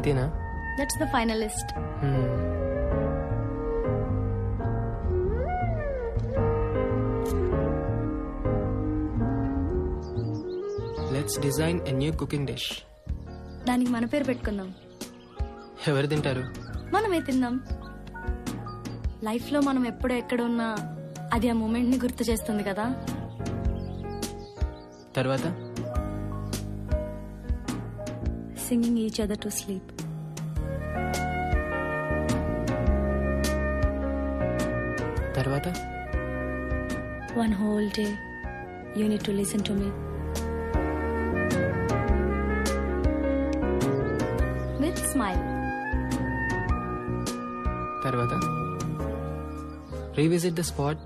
అంతేనా? That's the final list. Let's design a new cooking dish. దానికి మన పేరు పెట్టుకుందాం. ఎవరు తింటారు? మనమే తిందాం. లైఫ్ లో మనం ఎప్పుడు ఎక్కడ ఉన్నా అది ఆ మూమెంట్ ని గుర్తు చేస్తుంది కదా. తర్వాత singing each other to sleep. తర్వాత one whole day you need to listen to me with smile. తర్వాత revisit the spot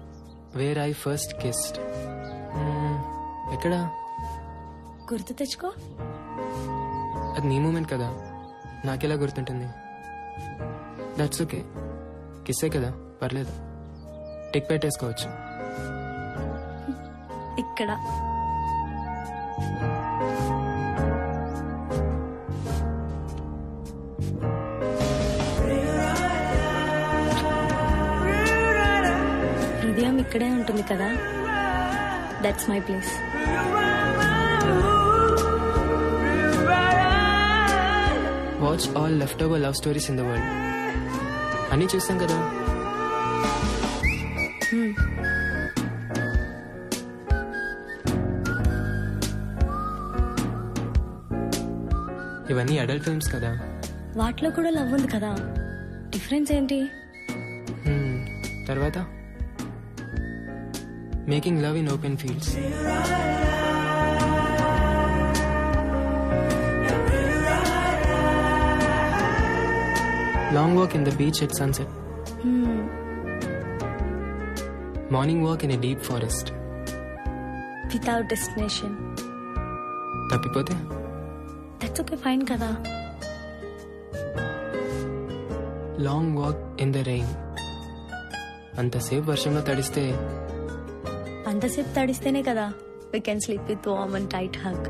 where I first kissed. ఎక్కడ? గుర్తు తెచ్చుకో. అది నీ మూమెంట్ కదా, నాకెలా గుర్తుంటుంది? దట్స్ ఓకే, కిస్సే కదా, పర్లేదు. టిక్ పెట్టేసుకోవచ్చు. ఇక్కడ హృదయం ఇక్కడే ఉంటుంది కదా. That's my place. Watch all left over love stories in the world. అన్నీ చూస్తాం కదా. ఇవన్నీ అడల్ట్ ఫిల్మ్స్ కదా. వాటిలో కూడా లవ్ ఉంది కదా. డిఫరెన్స్ ఏంటి? తర్వాత making love in open fields. Long walk in the beach at sunset. Morning walk in a deep forest. Without destination. తప్పిపోతే దట్స్ ఓకే, ఫైన్ కదా. Long walk in the rain. అంతసేపు వర్షంలో తడిస్తే అంతసేపు తడిస్తేనే కదా we can sleep with warm and tight hug.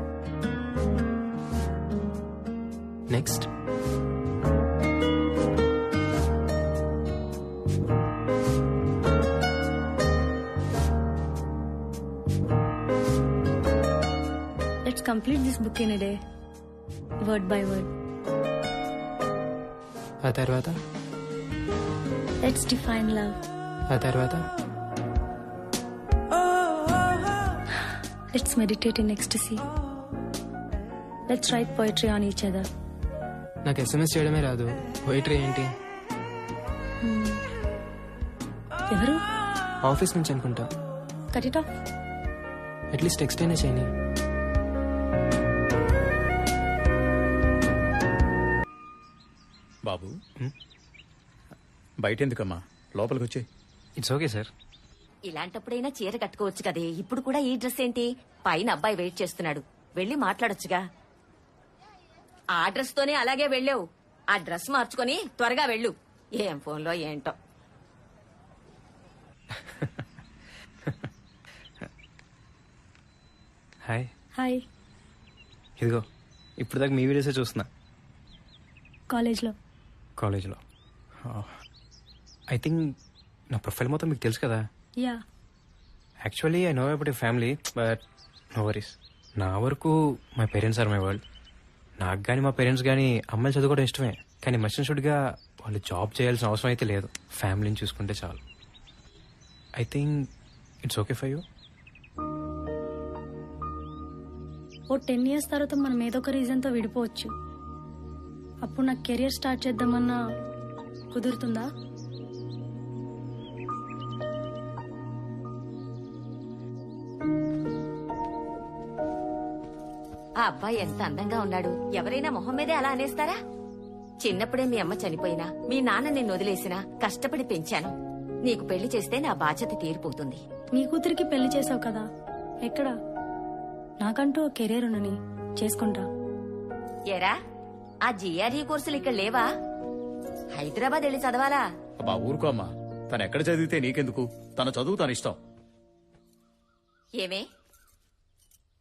Next let's complete this book in a day, word by word. ఆ తర్వాత Let's define love. ఆ తర్వాత Let's meditate in ecstasy. Let's write poetry on each other. నాకు SMS చేయడమే రాదు, poetry ఏంటి? ఎవరు? Office నుంచి అనుకుంటా. Cut it off. At least text అయినా చేయని. బాబు బయట ఎందుకమ్మా, లోపలికి వచ్చే. It's okay sir. ఇలాంటప్పుడైనా చీర కట్టుకోవచ్చు కదే. ఇప్పుడు కూడా ఈ డ్రెస్ ఏంటి? పైన అబ్బాయి వెయిట్ చేస్తున్నాడు, వెళ్ళి మాట్లాడొచ్చుగా. ఆ డ్రెస్ తోనే అలాగే వెళ్ళావు. ఆ డ్రెస్ మార్చుకొని త్వరగా వెళ్ళు. ఏం ఫోన్లో ఏంటో. హాయ్. హాయ్. ఇదిగో ఇప్పుడు దాకా మీ వీడియోసే చూస్తున్నా. కాలేజ్లో ఐ థింక్ నా ప్రొఫైల్ మొత్తం మీకు తెలుసు కదా. Yeah. Actually I know about your family, but no worries. నా వరకు my parents are my world. నాకు కానీ మా పేరెంట్స్ కానీ అమ్మాయిలు చదువుకోవడం ఇష్టమే, కానీ మస్టన్షుడ్గా వాళ్ళు జాబ్ చేయాల్సిన అవసరం అయితే లేదు. ఫ్యామిలీని చూసుకుంటే చాలు. I think it's okay for you. Oh 10 years తర్వాత మనం ఏదో ఒక రీజన్తో విడిపోవచ్చు. అప్పుడు నాకు కెరియర్ స్టార్ట్ చేద్దామన్నా కుదురుతుందా? ఆ అబ్బాయి ఎంత అందంగా ఉన్నాడు. ఎవరైనా మొహం మీదే అలా అనేస్తారా? చిన్నప్పుడే మీ అమ్మ చనిపోయినా, మీ నాన్న నిన్ను వదిలేసినా కష్టపడి పెంచాను. నీకు పెళ్లి చేస్తే నా బాధ్యత తీరిపోతుంది. నీ కూతురికి పెళ్లి చేసావు కదా, ఎక్కడ? నాకంటూ ఓ కెరీర్ ఉన్నని చేసుకుంటా. ఏరా, ఆ జిఆర్ఈ కోర్సులు ఇక్కడ లేవా? హైదరాబాద్ వెళ్ళి చదవాలా? అబ్బా ఊరుకో అమ్మా, తను ఎక్కడ చదివితే నీకెందుకు? తన చదువు తన ఇష్టం. ఏమే,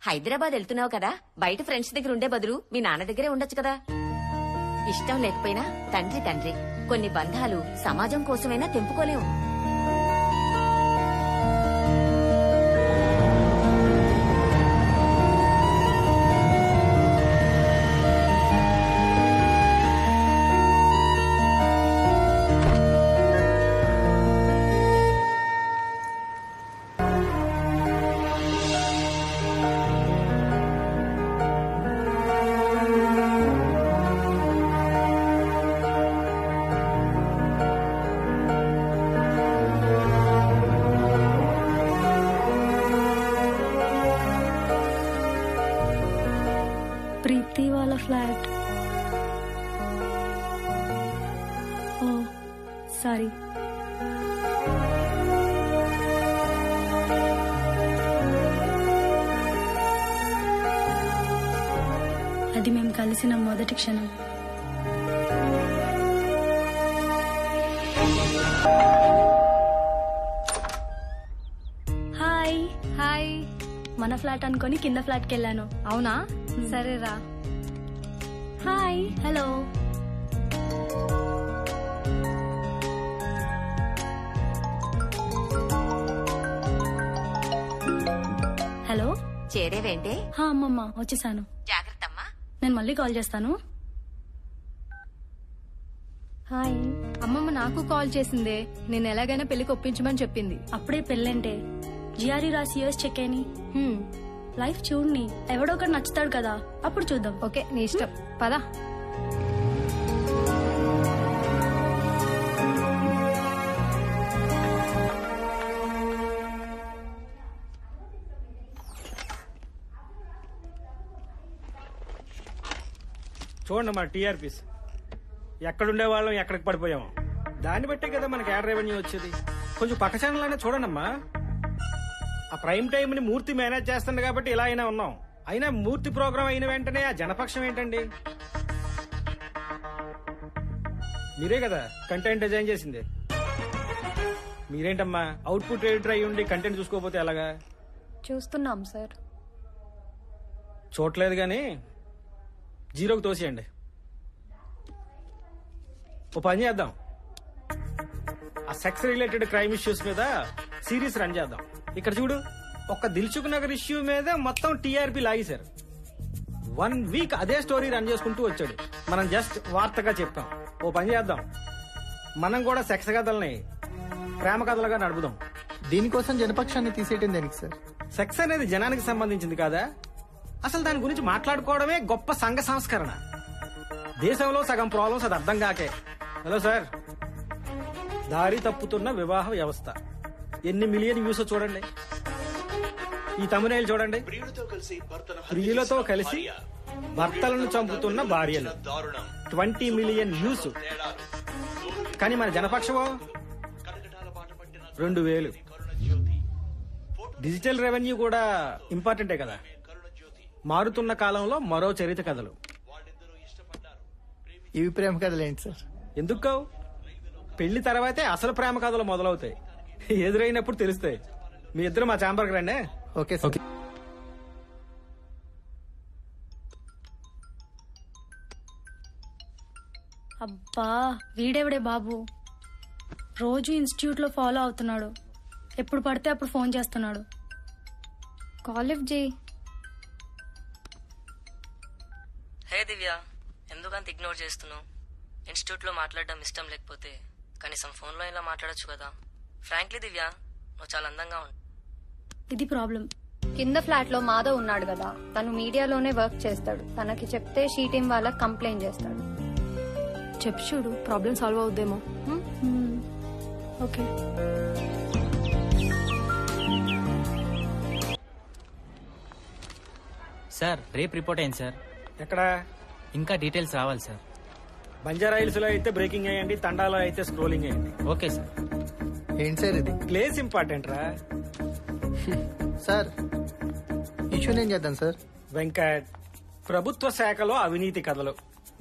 హైదరాబాద్ వెళ్తున్నావు కదా, బయట ఫ్రెండ్స్ దగ్గర ఉండే బదులు మీ నాన్న దగ్గరే ఉండొచ్చు కదా. ఇష్టం లేకపోయినా తండ్రి తండ్రి. కొన్ని బంధాలు సమాజం కోసమైనా తెంపుకోలేము. ప్రీతి వాళ్ళ ఫ్లాట్. ఓ సారీ. అది మేము కలిసిన మొదటి క్షణం. హాయ్. హాయ్. మన ఫ్లాట్ అనుకొని కింద ఫ్లాట్కి వెళ్ళాను. అవునా? సరేరా. హాయ్. హలో. హలో. చేరేవేంటే? హా అమ్మమ్మ వచ్చేసాను. జాగ్రత్తమ్మా. నేను మళ్ళీ కాల్ చేస్తాను. హాయ్. అమ్మమ్మ నాకు కాల్ చేసిందే. నేను ఎలాగైనా పెళ్లికి ఒప్పించమని చెప్పింది. అప్పుడే పెళ్ళంటే జిఆర్ఈ రాసి యూఎస్ చెక్ అని హ్మ్. లైఫ్ చూడని ఎవడో ఒకటి నచ్చుతాడు కదా, అప్పుడు చూద్దాం. ఓకే నీ ఇష్టం. పదా. చూడండి మన టీఆర్పీస్ ఎక్కడుండే వాళ్ళం ఎక్కడికి పడిపోయాము. దాన్ని బట్టే కదా మనకి యాడ్ రెవెన్యూ వచ్చేది. కొంచెం పక్క ఛానల్ అయినా చూడండమ్మా. ఆ ప్రైమ్ టైం ని మూర్తి మేనేజ్ చేస్తుంది కాబట్టి ఇలా అయినా ఉన్నాం. అయినా మూర్తి ప్రోగ్రామ్ అయిన వెంటనే ఆ జనపక్షం ఏంటండి? మీరే కదా కంటెంట్ డిజైన్ చేసింది. మీరేంటమ్మా అవుట్పుట్ ఎడిటర్ అయ్యి ఉండి కంటెంట్ చూసుకోకపోతే ఎలాగా? చూస్తున్నాం సార్. చూడలేదు గాని జీరోకి తోసేయండి. ఓ పని చేద్దాం, ఆ సెక్స్ రిలేటెడ్ క్రైమ్ ఇష్యూస్ మీద సిరీస్ రన్ చేద్దాం. ఇక్కడ చూడు, ఒక్క దిల్సుఖ్ నగర్ ఇష్యూ మీద మొత్తం టీఆర్పీ లాగేశారు. 1 వీక్ అదే స్టోరీ రన్ చేసుకుంటూ వచ్చాడు. మనం జస్ట్ వార్తగా చెప్పాం. ఓ పని చేద్దాం, మనం కూడా సెక్స్ కథల్ని ప్రేమ కథలుగా నడుపుదాం. దీనికోసం జనపక్షాన్ని తీసేయటం దేనికి సార్? సెక్స్ అనేది జనానికి సంబంధించింది కాదా? అసలు దాని గురించి మాట్లాడుకోవడమే గొప్ప సంఘ సంస్కరణ. దేశంలో సగం ప్రాబ్లమ్స్ అది అర్థం కాకే. హలో సార్, దారి తప్పుతున్న వివాహ వ్యవస్థ ఎన్ని మిలియన్ వ్యూస్ చూడండి. ఈ తమిళ చూడండి, ప్రియులతో కలిసి భర్తలను చంపుతున్న భార్యలు 20 మిలియన్ వ్యూస్. కానీ మన జనపక్షమో 2000. డిజిటల్ రెవెన్యూ కూడా ఇంపార్టెంటే కదా. మారుతున్న కాలంలో మరో చరిత్ర కథలు. ఇవి ప్రేమ కథలు ఏంటి సార్? ఎందుకు కావు? పెళ్లి తర్వాతే అసలు ప్రేమ కథలు మొదలవుతాయి. ఎదురైనప్పుడు తెలుస్తాయి. మీ ఇద్దరు మా ఛాంబర్కి రండి. Okay sir. అబ్బా వీడెవడే బాబు, రోజు ఇన్స్టిట్యూట్ లో ఫాలో అవుతున్నాడు. ఎప్పుడు పడితే అప్పుడు ఫోన్ చేస్తున్నాడు. కాల్ లిఫ్ట్ చేయి. హే దివ్య, ఎందుకంత ఇగ్నోర్ చేస్తున్నావు? ఇన్స్టిట్యూట్లో మాట్లాడడం ఇష్టం లేకపోతే కనీసం ఫోన్లో ఇలా మాట్లాడొచ్చు కదా. ఫ్రాంక్లీ దివ్య, నువ్వు చాలా అందంగా ఉంటావు. ఇది ప్రాబ్లం. కింద ఫ్లాట్ లో మాధవ్ ఉన్నాడు కదా, తను మీడియాలోనే వర్క్ చేస్తాడు. తనకి చెప్తే షీ టీం వాళ్ళకి కంప్లైంట్ చేస్తాడు. చెప్పు చూడు, ప్రాబ్లం సాల్వ్ అవుద్దేమో. ఓకే. సార్ రేపు రిపోర్ట్ అయింది సార్. ఎక్కడ? ఇంకా డీటెయిల్స్ రావాలి సార్. బంజారా హిల్స్ లో అయితే బ్రేకింగ్ అయ్యండి, తండాలో అయితే స్క్రోలింగ్ అయ్యండి. Okay sir. ఏంటి సార్ ఇది? ప్లేస్ ఇంపార్టెంట్ రా సార్. ఇష్యూ నేను చేద్దాం సార్. వెంకట్, ప్రభుత్వ శాఖలో అవినీతి కథలు,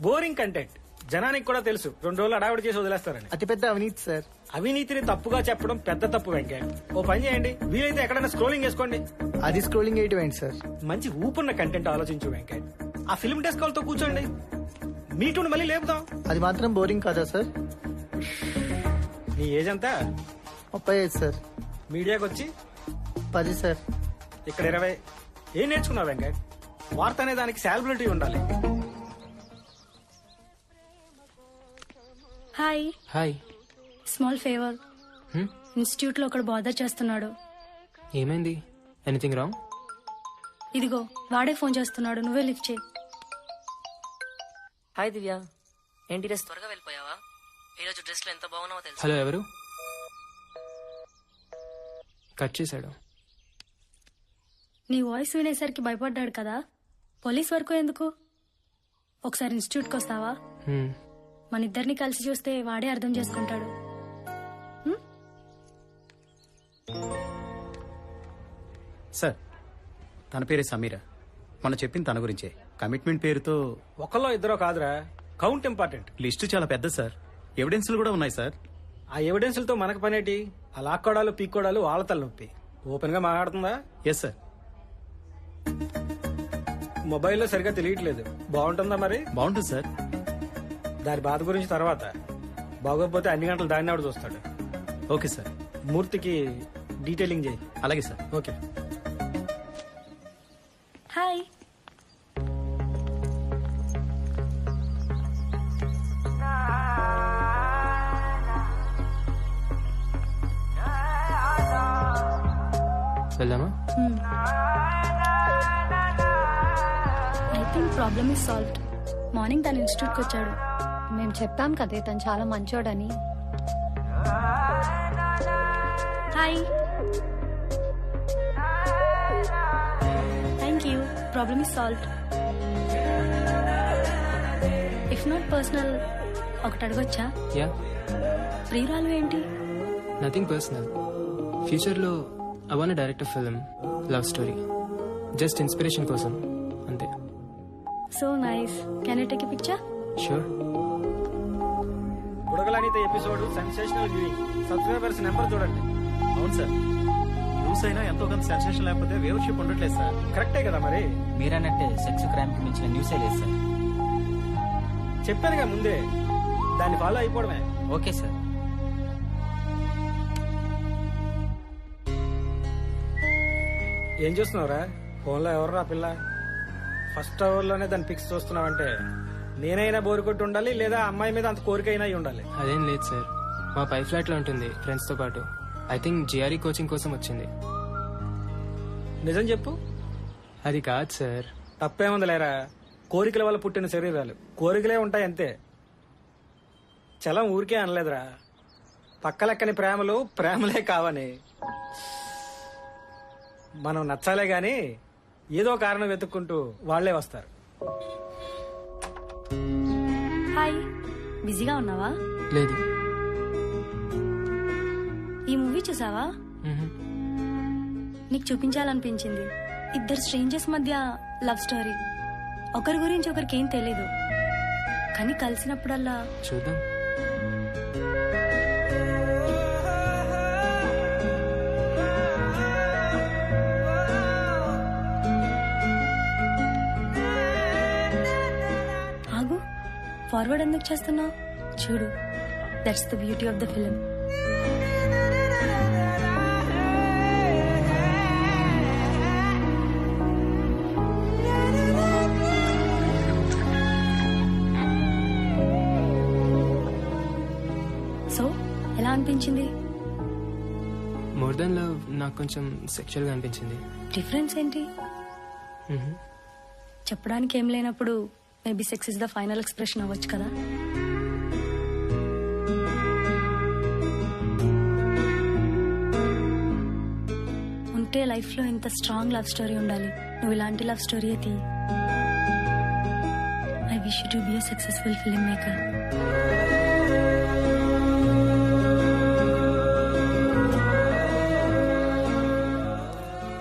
బోరింగ్ కంటెంట్. జనానికి కూడా తెలుసు, 2 రోజులు అడావిడి చేసి వదిలేస్తారని. అతిపెద్ద అవినీతి సార్. అవినీతిని తప్పుగా చెప్పడం పెద్ద తప్పు వెంకట్. ఓ పని చేయండి, వీలైతే ఎక్కడైనా స్క్రోలింగ్ చేసుకోండి. అది స్క్రోలింగ్ వేయటం ఏంటి సార్? మంచి ఊపున్న కంటెంట్ ఆలోచించు వెంకట్. ఆ ఫిల్మ్ డెస్క్ వాళ్ళతో కూర్చోండి, మీటుని మళ్ళీ లేపుదాం. అది మాత్రం బోరింగ్ కాదా సార్? నీ ఏజ్ ఎంత? 35 సార్. మీడియాకి వచ్చి 10 సార్. ఇక్కడ 20. ఏం నేర్చుకున్నావు వెంకట్? వార్త అనే దానికి సాలబిలిటీ ఉండాలి. Hi. Hi. Small favour. Institute లో ఒకడు బాదర్ చేస్తున్నాడు. ఏమైంది? Anything wrong? ఇదిగో వాడే ఫోన్ చేస్తున్నాడు, నువ్వే లిఫ్ట్ చేయి. హాయ్ దివ్య, ఏంటి డ్రెస్ త్వరగా వెళ్ళిపోయావా? ఈరోజు డ్రెస్ లో ఎంత బాగున్నావో తెలుసు. హలో, ఎవరు? కట్ చేశాడు. నీ వాయిస్ వినేసరికి భయపడ్డాడు కదా, పోలీస్ వరకు ఎందుకు? ఒకసారి ఇన్స్టిట్యూట్కి వస్తావా? మన ఇద్దరిని కలిసి చూస్తే వాడే అర్థం చేసుకుంటాడు. సార్, తన పేరే సమీర. మొన్న చెప్పింది తన గురించే. కమిట్మెంట్ పేరుతో ఒకళ్ళో ఇద్దరో కాదురా, కౌంట్ ఇంపార్టెంట్. లిస్టు చాలా పెద్ద సార్. ఎవిడెన్స్లు కూడా ఉన్నాయి సార్. ఆ ఎవిడెన్స్లతో మనకు పనేటి? ఆ లాక్కోడాలు పీక్కోడాలు వాళ్ళ తలనొప్పి. ఓపెన్ గా మాట్లాడుతుందా? Yes sir. మొబైల్లో సరిగా తెలియట్లేదు. బాగుంటుందా మరి? బాగుంటుంది సార్. దాని బాధ గురించి తర్వాత. బాగోకపోతే అన్ని గంటలు దాన్ని ఆవిడ చూస్తాడు. Okay sir. మూర్తికి డీటెయిలింగ్ చేయి. అలాగే సార్. ఓకే. హాయ్. వెళ్దామా? I think problem is solved. Morning తన ఇన్స్టిట్యూట్కి వచ్చాడు. మేము చెప్పాం కదే తను చాలా మంచోడని. Hi. Thank you. Problem is solved. If not personal, ఒకటి అడగొచ్చా? యా. ప్రియురాలు ఏంటి? Nothing personal. ఫ్యూచర్లో I want direct film, love story. Just inspiration కోసం అంతే. So nice. Can I take a picture? Sure. బుడగలనిత episode sensational viewing. Subscribers number చూడండి. అవును సార్. న్యూస్ అయినా ఎంతో కొంత సెన్సేషన్ లేకపోతే వ్యూవర్షిప్ ఉండట్లేదు సార్. కరెక్టే కదా మరి? మీరన్నట్టే సెక్స్ క్రైమ్ కి మించిన న్యూసే లేదు సార్. చెప్పానుగా ముందే, దాన్ని ఫాలో అయిపోవడమే. Okay sir. ఏం చూస్తున్నావురా? ఫోన్లో ఎవర్రా పిల్ల? ఫస్ట్ అవర్ లోనే దాని పిక్స్ చూస్తున్నావంటే నేనైనా బోరు కొట్టి ఉండాలి, లేదా అమ్మాయి మీద అంత కోరికైనా అయి ఉండాలి. అదేం లేదు సార్, మా పై ఫ్లాట్ లో ఉంటుంది ఫ్రెండ్స్ తో పాటు. ఐ థింక్ జిఆర్ఈ కోచింగ్ కోసం వచ్చింది. నిజం చెప్పు. అది కాదు సార్. తప్పేముంది లేరా, కోరికల వల్ల పుట్టిన శరీరాలు కోరికలే ఉంటాయి అంతే. చలం ఊరికే అనలేదురా, పక్కలెక్కని ప్రేమలు ప్రేమలే కావని. మనం నచ్చాలే గాని ఏదో కారణం వెతుక్కుంటూ వాళ్లే వస్తారు. హాయ్. బిజీగా ఉన్నావా? లేదు. ఈ మూవీ చూసావా? నీకు చూపించాలనిపించింది. ఇద్దరు స్ట్రేంజర్స్ మధ్య లవ్ స్టోరీ. ఒకరి గురించి ఒకరికి ఏం తెలీదు, కానీ కలిసినప్పుడల్లా చూద్దాం. ఆగు, ఫార్వర్డ్ ఎందుకు చేస్తున్నావు? చూడు, that's the beauty of the film. So ఎలా అనిపించింది? మోర్ దెన్ లవ్ నాకు కొంచెం సెక్షువల్ గా అనిపించింది. డిఫరెన్స్ ఏంటి? చెప్పడానికి ఏం లేనప్పుడు maybe sex is the final expression అవ్వచ్చు కదా. ఉంటే లైఫ్ లో ఇంత స్ట్రాంగ్ లవ్ స్టోరీ ఉండాలి. నువ్వు ఇలాంటి లవ్ స్టోరీ అయితే I wish you to be a successful film maker.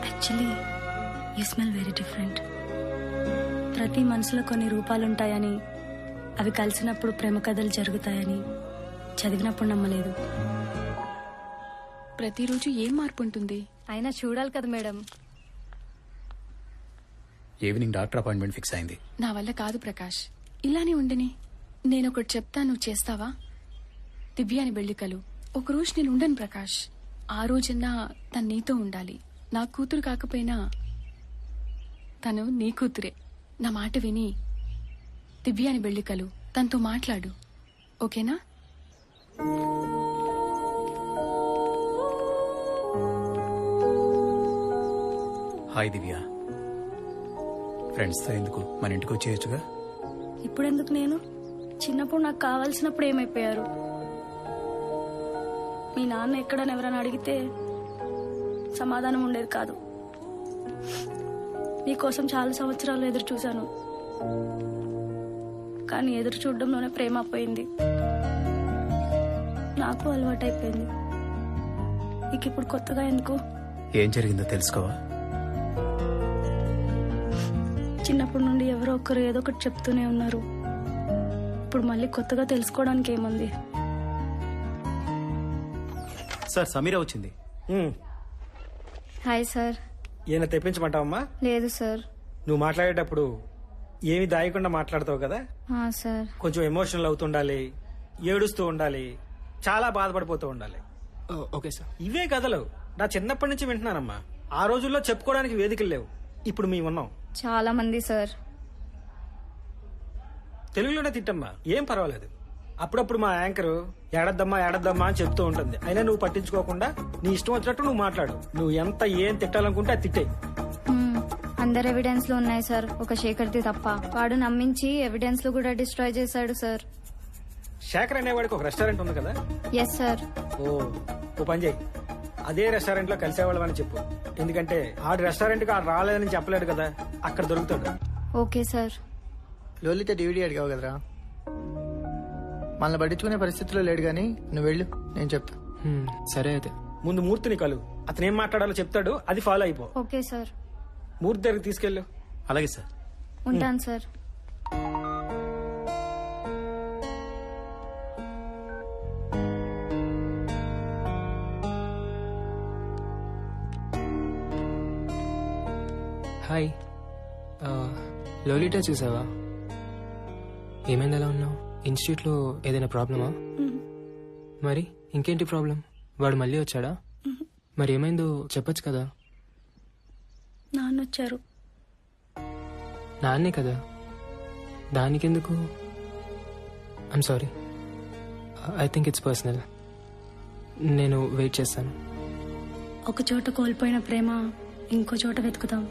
Actually you smell very different. ప్రతి మనసులో కొన్ని రూపాలుంటాయని, అవి కలిసినప్పుడు ప్రేమ కథలు జరుగుతాయని చదివినప్పుడు నమ్మలేదు. ప్రతిరోజు ఏం మార్పు ఉంటుంది? అయినా చూడాలి కదా madam. Evening doctor appointment fix అయింది. నా వల్ల కాదు ప్రకాష్. ఇలానే ఉండని. నేనొకటి చెప్తా, నువ్వు చేస్తావా? దివ్యాని వెళ్ళికలు ఒకరోజు నేను ఉండను ప్రకాష్. ఆ రోజన్నా తను నీతో ఉండాలి. నా కూతురు కాకపోయినా తను నీ కూతురే. నా మాట విని దివ్యాని వెళ్ళికలు తనతో మాట్లాడు, ఓకేనా? హాయ్ దివ్య. ఫ్రెండ్స్తో ఎందుకు, మన ఇంటికి వచ్చేయచ్చుగా. ఇప్పుడెందుకు నేను? చిన్నప్పుడు నాకు కావాల్సినప్పుడు ఏమైపోయారు? మీ నాన్న ఎక్కడని ఎవరైనా అడిగితే సమాధానం ఉండేది కాదు. నీకోసం చాలా సంవత్సరాలు ఎదురు చూశాను, కానీ ఎదురు చూడడంలోనే ప్రేమ పోయింది. నాకు అలవాటైపోయింది. ఇక ఇప్పుడు కొత్తగా ఎందుకు? ఏం జరిగిందో తెలుసుకోవా? చిన్నప్పటి నుండి ఎవరో ఒకరు ఏదో ఒకటి చెప్తూనే ఉన్నారు. ఇప్పుడు మళ్ళీ కొత్తగా తెలుసుకోవడానికి ఏముంది? సార్, సమీర వచ్చింది. Hi sir. ఈయన తెప్పించమంటావమ్మా? లేదు సార్. నువ్వు మాట్లాడేటప్పుడు ఏమి దాయకుండా మాట్లాడతావు కదా, సార్. కొంచెం ఎమోషనల్ అవుతుండాలి, ఏడుస్తూ ఉండాలి, చాలా బాధపడిపోతూ ఉండాలి. Okay sir. ఇవే కథలు నా చిన్నప్పటి నుంచి వింటున్నానమ్మా. ఆ రోజుల్లో చెప్పుకోవడానికి వేదికలు లేవు, ఇప్పుడు మేము ఉన్నాం. చాలా మంది సార్. తెలుగులోనే తిట్టమ్మా, ఏం పర్వాలేదు. అప్పుడప్పుడు మా యాంకర్ ఏడద్దమ్మా ఏడద్దమ్మా అని చెప్తూ ఉంటుంది. అయినా నువ్వు పట్టించుకోకుండా నీ ఇష్టం వచ్చినట్టు నువ్వు మాట్లాడు. నువ్వు ఎంత ఏం తిట్టాలనుకుంటే అది తిట్టే. అందరు ఎవిడెన్స్ లో ఉన్నాయి సార్, ఒక శేఖర్ది తప్ప. వాడు నమ్మించి ఎవిడెన్స్ లో కూడా డిస్ట్రాయ్ చేశాడు సార్. శేఖర్ అనేవాడికి ఒక రెస్టారెంట్ ఉంది కదా? Yes sir. ఓ పని చేయి, అదే రెస్టారెంట్ లో కలిసేవాళ్ళం అని చెప్పు. ఎందుకంటే ఆడి రెస్టారెంట్ కి ఆడు రాలేదని చెప్పలేడు కదా, అక్కడ దొరుకుతాడు. Okay sir. లోలిత డివిడీ అడిగావు కదరా, మనల్ని పట్టించుకునే పరిస్థితిలో లేడు గాని నువ్వు వెళ్ళు, నేను చెప్తా. సరే అయితే. ముందు మూర్తిని కలు, అతను ఏం మాట్లాడాలో చెప్తాడు, అది ఫాలో అయిపో. Okay sir. మూర్తి దగ్గరికి తీసుకెళ్ళు. అలాగే సార్. ఉంటాను సార్. హాయ్. లోలిటా చూసావా? ఏమైంది, ఎలా ఉన్నావు? ఇన్స్టిట్యూట్లో ఏదైనా ప్రాబ్లమా? మరి ఇంకేంటి ప్రాబ్లం? వాడు మళ్ళీ వచ్చాడా? మరి ఏమైందో చెప్పొచ్చు కదా. నాన్న వచ్చారు. నాన్నే కదా, దానికెందుకు? I'm sorry, I think it's personal. నేను వెయిట్ చేస్తాను. ఒక చోట కోల్పోయిన ప్రేమ ఇంకో చోట వెతుకుతాం.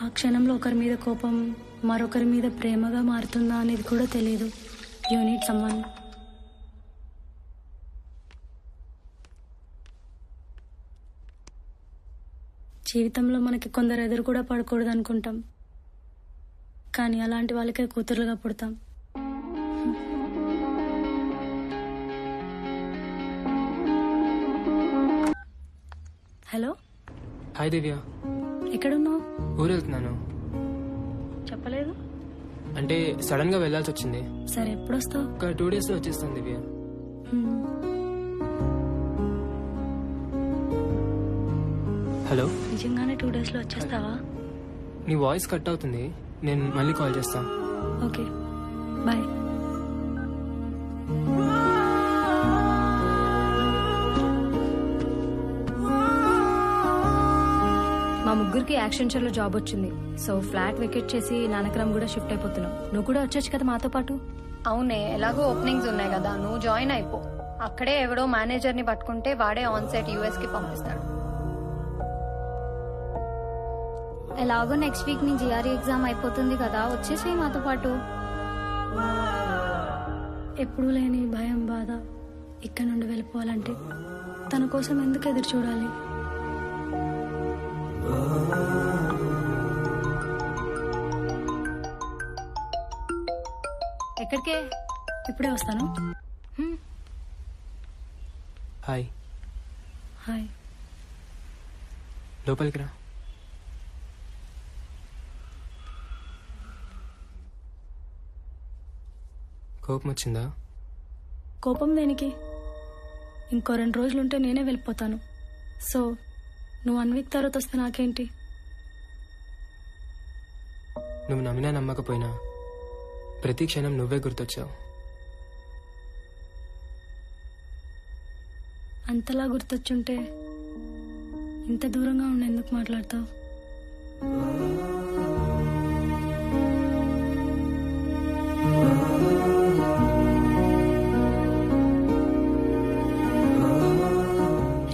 ఆ క్షణంలో ఒకరి మీద కోపం మరొకరి మీద ప్రేమగా మారుతుందా అనేది కూడా తెలియదు. You need someone. జీవితంలో మనకి కొందరు ఎదురు కూడా పడకూడదు అనుకుంటాం, కానీ అలాంటి వాళ్ళకే కూతురుగా పుడతాం. హలో. హాయ్ దివ్య. ఎక్కడున్నావు? ఊరు వెళ్తున్నాను. చెప్పలేదు. అంటే సడన్ గా వెళ్లాల్సి వచ్చింది. సరే, ఎప్పుడు వస్తావు? ఒక 2 days లో వచ్చేస్తాను దివ్య. హలో. నిజంగానే 2 days లో వచ్చేస్తావా? నీ వాయిస్ కట్ అవుతుంది, నేను మళ్ళీ కాల్ చేస్తాను. Okay, bye. మా ముగ్గురికి యాక్షన్ షోలో జాబ్ వచ్చింది. సో ఫ్లాట్ వెకేట్ చేసి నానక్రమ్ కూడా షిఫ్ట్ అయిపోతున్నాం. నువ్వు కూడా వచ్చొచ్చు కదా మాతో పాటు. అవునే, ఎలాగో ఓపెనింగ్స్ ఉన్నాయి కదా, నువ్వు జాయిన్ అయిపో. అక్కడే ఎవడో మేనేజర్ ని పట్టుకుంటే వాడే ఆన్ సైట్ యూఎస్ కి పంపిస్తాడు. ఎలాగో నెక్స్ట్ వీక్ నీ జిఆర్ఈ ఎగ్జామ్ అయిపోతుంది కదా, వచ్చేసి మాతో పాటు. ఎప్పుడు లేని భయం, బాధ ఇక్కడ నుండి వెళ్ళిపోవాలంటే తన కోసం ఎందుకు ఎదురు చూడాలి? ఎక్కడికే? ఇప్పుడే వస్తాను. హాయ్. హాయ్. లోపలికి రా. కోపం వచ్చిందా? కోపం దేనికి? ఇంకో 2 రోజులుంటే నేనే వెళ్ళిపోతాను. సో నువ్వు 1 week తర్వాత వస్తే నాకేంటి? నువ్వు నమ్మినా నమ్మకపోయినా ప్రతి క్షణం నువ్వే గుర్తొచ్చావు. అంతలా గుర్తొచ్చుంటే ఇంత దూరంగా ఉండి ఎందుకు మాట్లాడతావు?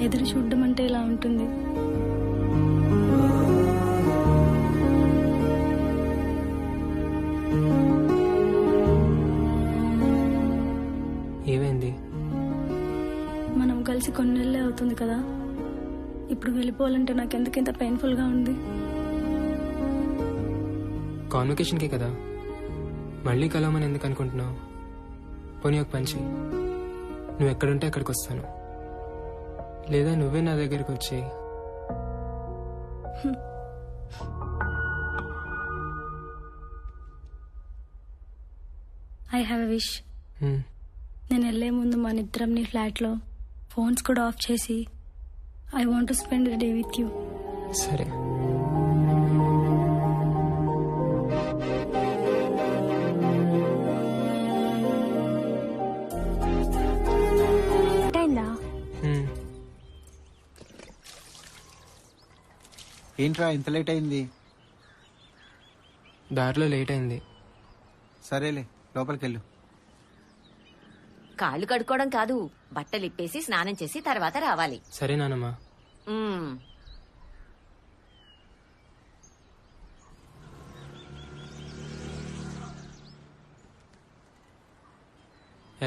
ఎదురు చూడడం అంటే ఇలా ఉంటుంది. ఏమైంది? మనం కలిసి కొన్ని నెలలే అవుతుంది కదా, ఇప్పుడు వెళ్ళిపోవాలంటే నాకు ఎందుకింత పెయిన్ఫుల్గా ఉంది. కాన్వకేషన్కే కదా, మళ్ళీ కలవమని ఎందుకు అనుకుంటున్నావు? పోనీ ఒక పని చెయ్యి, నువ్వు ఎక్కడుంటే అక్కడికి వస్తాను, లేదా నువ్వే నా దగ్గరికి వచ్చేయి. I have a wish. నేను వెళ్ళే ముందు మన ఇద్దరంని ఫ్లాట్లో ఫోన్స్ కూడా ఆఫ్ చేసి I want to spend the day with you. సరే. ఏంట్రా ఇంత లేట్ అయింది? దారిలో లేట్ అయింది. సరేలే, లోపలికెళ్ళు. కాళ్ళు కడుక్కోవడం కాదు, బట్టలు ఇప్పేసి స్నానం చేసి తర్వాత రావాలి. సరే నానమ్మా. మ్మ్.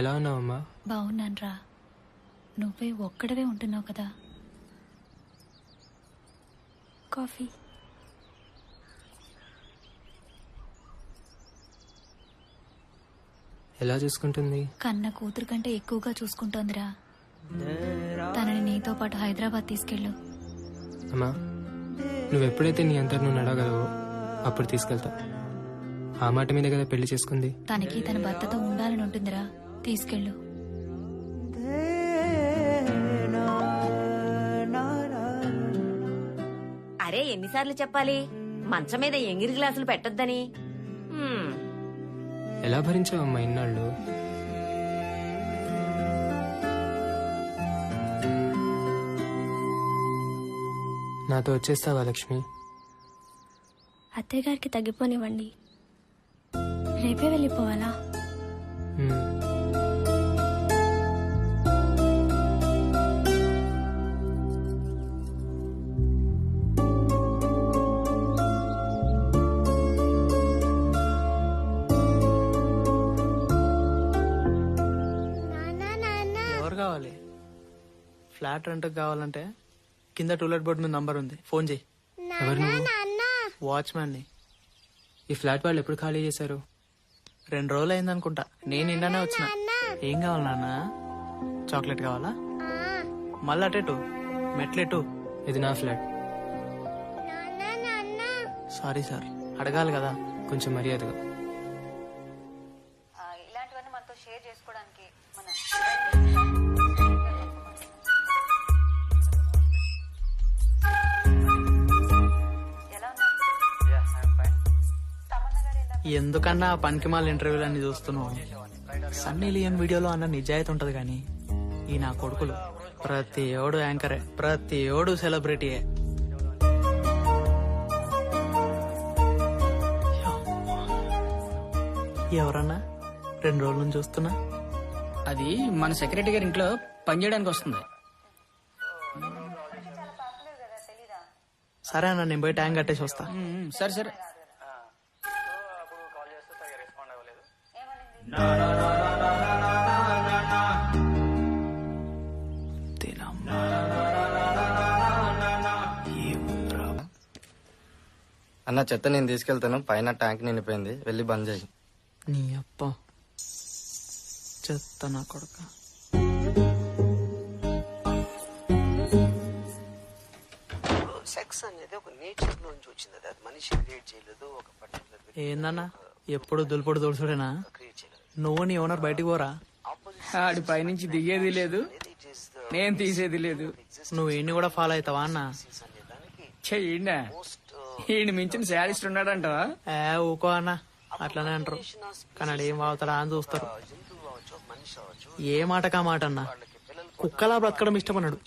ఎలా ఉన్నావమ్మా? బాగున్నాన్రా. నువ్వే ఒక్కడవే ఉంటున్నావు కదా. కాఫీ. ఎలా చూసుకుంటుంది? కన్న కూతురు కంటే ఎక్కువగా చూసుకుంటోందిరా. తనని నీతో పాటు హైదరాబాద్ తీసుకెళ్ళు. అమ్మా, నువ్వెప్పుడైతే నీ అంతటి నువ్వు నడవగలవో అప్పుడు తీసుకెళ్తా. ఆ మాట మీద కదా పెళ్లి చేసుకుంది. తనకి తన భర్తతో ఉండాలని ఉంటుందిరా, తీసుకెళ్ళు. అరే ఎన్నిసార్లు చెప్పాలి మంచం మీద ఎంగిరి గ్లాసులు పెట్టొద్దని. మ్మ్. ఎలా భరించావమ్మా ఇన్నాళ్ళు? నాతో వచ్చేస్తావా లక్ష్మి? అత్తయ్య గారికి తగ్గిపోనివ్వండి, రేపే వెళ్ళిపోవాలా? ఎవరు కావాలి? ఫ్లాట్ రెంట్కి కావాలంటే కింద టూలెట్ బోర్డు మీద నంబర్ ఉంది, ఫోన్ చేయి. ఎవరు నువ్వు? వాచ్మ్యాన్ని. ఈ ఫ్లాట్ వాళ్ళు ఎప్పుడు ఖాళీ చేశారు? 2 రోజులు అయిందనుకుంటా. నేను నిన్ననే వచ్చిన. ఏం కావాలి నాన్న? చాక్లెట్ కావాలా? మళ్ళీ అటెటు మెట్లెటు. ఇది నా ఫ్లాట్. సారీ సార్, అడగాలి కదా. కొంచెం మర్యాదగా. ఇలాంటివన్నీ మనతో షేర్ చేసుకోవడానికి మన ఎందుకన్నా ఆ పనికిమాల ఇంటర్వ్యూలు అన్ని చూస్తున్నావు? సన్నీ లియన్ వీడియోలో అన్న నిజాయితీ ఉంటది కానీ ఈ నా కొడుకులు ప్రతి ఏడు యాంకరే, ప్రతి ఏడు సెలబ్రిటీయే. ఎవరన్నా 2 రోజుల నుంచి చూస్తున్నా. అది మన సెక్రటరీ గారి ఇంట్లో పనిచేయడానికి వస్తుంది. సరే అన్న, నేను పోయి ట్యాంక్ కట్టేసి వస్తా. సరే సరే. అన్న చెత్త నేను తీసుకెళ్తాను, పైన ట్యాంక్ నిండిపోయింది, వెళ్ళి బంద్ చేయి. నీ అప్ప చెత్త నా కొడుక. సెక్స్ అనేది ఒక నేచర్ నుంచి వచ్చింది, అది మనిషి క్రియేట్ చేయలేదు. ఒక పర్టికులర్ ఏందన్నా ఎప్పుడు దులుపుడు దులుసుడేనా? నువ్వు నీ ఓనర్ బయటికి పోరా. ఆడి పైనుంచి దిగేది లేదు, నేను తీసేది లేదు. నువ్వు ఈయన్ని కూడా ఫాలో అవుతావా అన్న? చెయ్యండి, ఈయన మించిన శారీస్ట్ ఉన్నాడంట. ఊకో అన్న, అట్లానే అంటారు కానీ ఆడు ఏం వాగుతాడా అని చూస్తారు. జంతువు కావచ్చు మనిషి కావచ్చు ఏ మాటకా మాట అన్నా కుక్కలా బ్రతకడం ఇష్టపన్నాడు.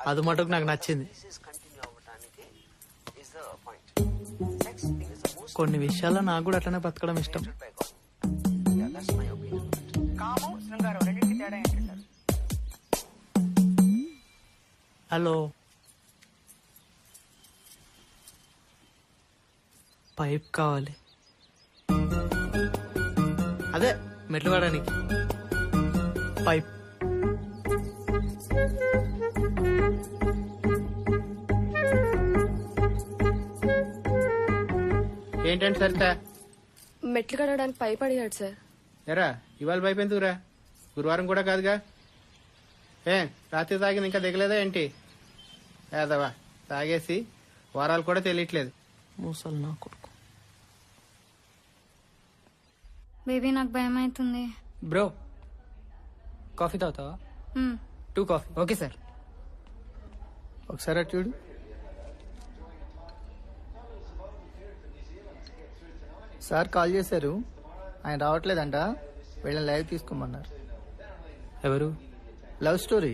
అది మటుకు నాకు నచ్చింది. కంటిన్యూ అవ్వడానికి is the point. Sex thing is the most కొన్ని విషయాల్లో నాకు కూడా అట్లనే బ్రతకడం ఇష్టం. By God. Yeah that's my opinion. కామం శృంగారం రెండింటికి తేడా ఏంటి సార్? హలో, పైప్ కావాలి. అదే మెట్లు పడడానికి పైప్. ఏంటంటే సరితా మెట్లు కడగడానికి పైప్ అడిగాడు సార్. ఎరా ఇవాళ పైపు ఎందుకురా? గురువారం కూడా కాదుగా. రాత్రి తాగింది ఇంకా దిగలేదా ఏంటి? ఏదవా తాగేసి వారాలు కూడా తెలియట్లేదు. మూసలు నా కొడుకు. బేబీ నాకు భయం అవుతుంది. బ్రో కాఫీ తాగుతావా? 2 కాఫీ. Okay sir. ఒకసారి అటు చూడు. సార్ కాల్ చేశారు, ఆయన రావట్లేదంట, వీళ్ళని లైవ్ తీసుకోమన్నారు. ఎవరు? Love story.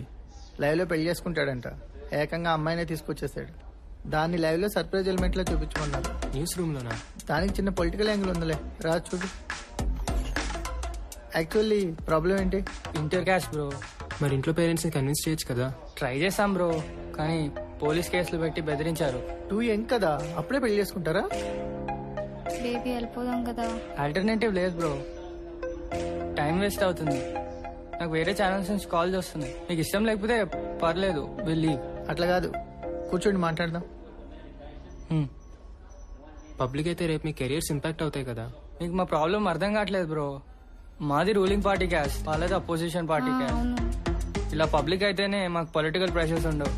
లైవ్లో పెళ్లి చేసుకుంటాడంట. ఏకంగా అమ్మాయినే తీసుకొచ్చేసాడు. దాన్ని లైవ్లో సర్ప్రైజ్ ఎలిమెంట్లో చూపించుకున్నారు. న్యూస్ రూమ్లోనా? దానికి చిన్న పొలిటికల్ యాంగిల్ ఉందిలే, రా చూడు. యాక్చువల్లీ ప్రాబ్లం ఏంటి? Inter caste bro. మరి ఇంట్లో పేరెంట్స్ని కన్విన్స్ చేయొచ్చు కదా. ట్రై చేసాం బ్రో, కానీ పోలీస్ కేసులు పెట్టి బెదిరించారు. 2 యంగ్ కదా, అప్పుడే పెళ్లి చేసుకుంటారా? బేబీ వెళ్ళిపోదాం కదా. ఆల్టర్నేటివ్ లేదు బ్రో, టైం వేస్ట్ అవుతుంది. నాకు వేరే ఛానల్స్ నుంచి కాల్ చేస్తున్నాయి. మీకు ఇష్టం లేకపోతే పర్లేదు, వెళ్ళి. అట్లా కాదు, కూర్చోండి మాట్లాడదాం. పబ్లిక్ అయితే రేపు మీ కెరియర్స్ ఇంపాక్ట్ అవుతాయి కదా. మీకు మా ప్రాబ్లం అర్థం కావట్లేదు బ్రో. మాది రూలింగ్ పార్టీ క్యాష్, వాళ్ళది అపోజిషన్ పార్టీ క్యాష్. ఇలా పబ్లిక్ అయితేనే మాకు పొలిటికల్ ప్రెషర్స్ ఉండవు.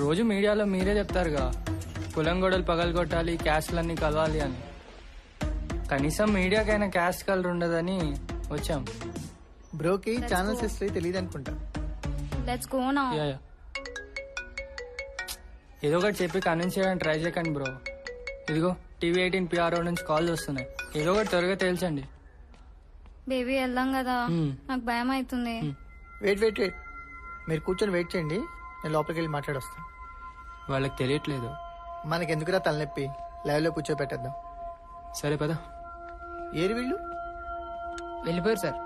రోజు మీడియాలో మీరే చెప్తారుగా కులం గొడవలు పగలగొట్టాలి, క్యాస్ట్లన్నీ కలవాలి అని. కనీసం మీడియాకైనా క్యాస్ట్ కలర్ ఉండదని వచ్చాం. బ్రోకి ఛానల్స్ హిస్టరీ తెలియదు అనుకుంటా. Let's go now. ఏదో ఒకటి చెప్పి కన్విన్స్ చేయడానికి ట్రై చేయకండి బ్రో. ఇదిగో TV18 PRO నుంచి కాల్ వస్తున్నాయి. ఏదో ఒకటి త్వరగా తేల్చండి. బేబీ వెళ్దాం కదా, నాకు భయం అవుతుంది. వెయిట్ మీరు కూర్చొని వెయిట్ చేయండి, నేను లోపలికి వెళ్ళి మాట్లాడొస్తాను. వాళ్ళకి తెలియట్లేదు. మనకెందుకురా తలనొప్పి, లైవ్లో కూర్చోబెట్టేద్దాం. సరే పద. ఏరి వీళ్ళు వెళ్ళిపోయారు సార్.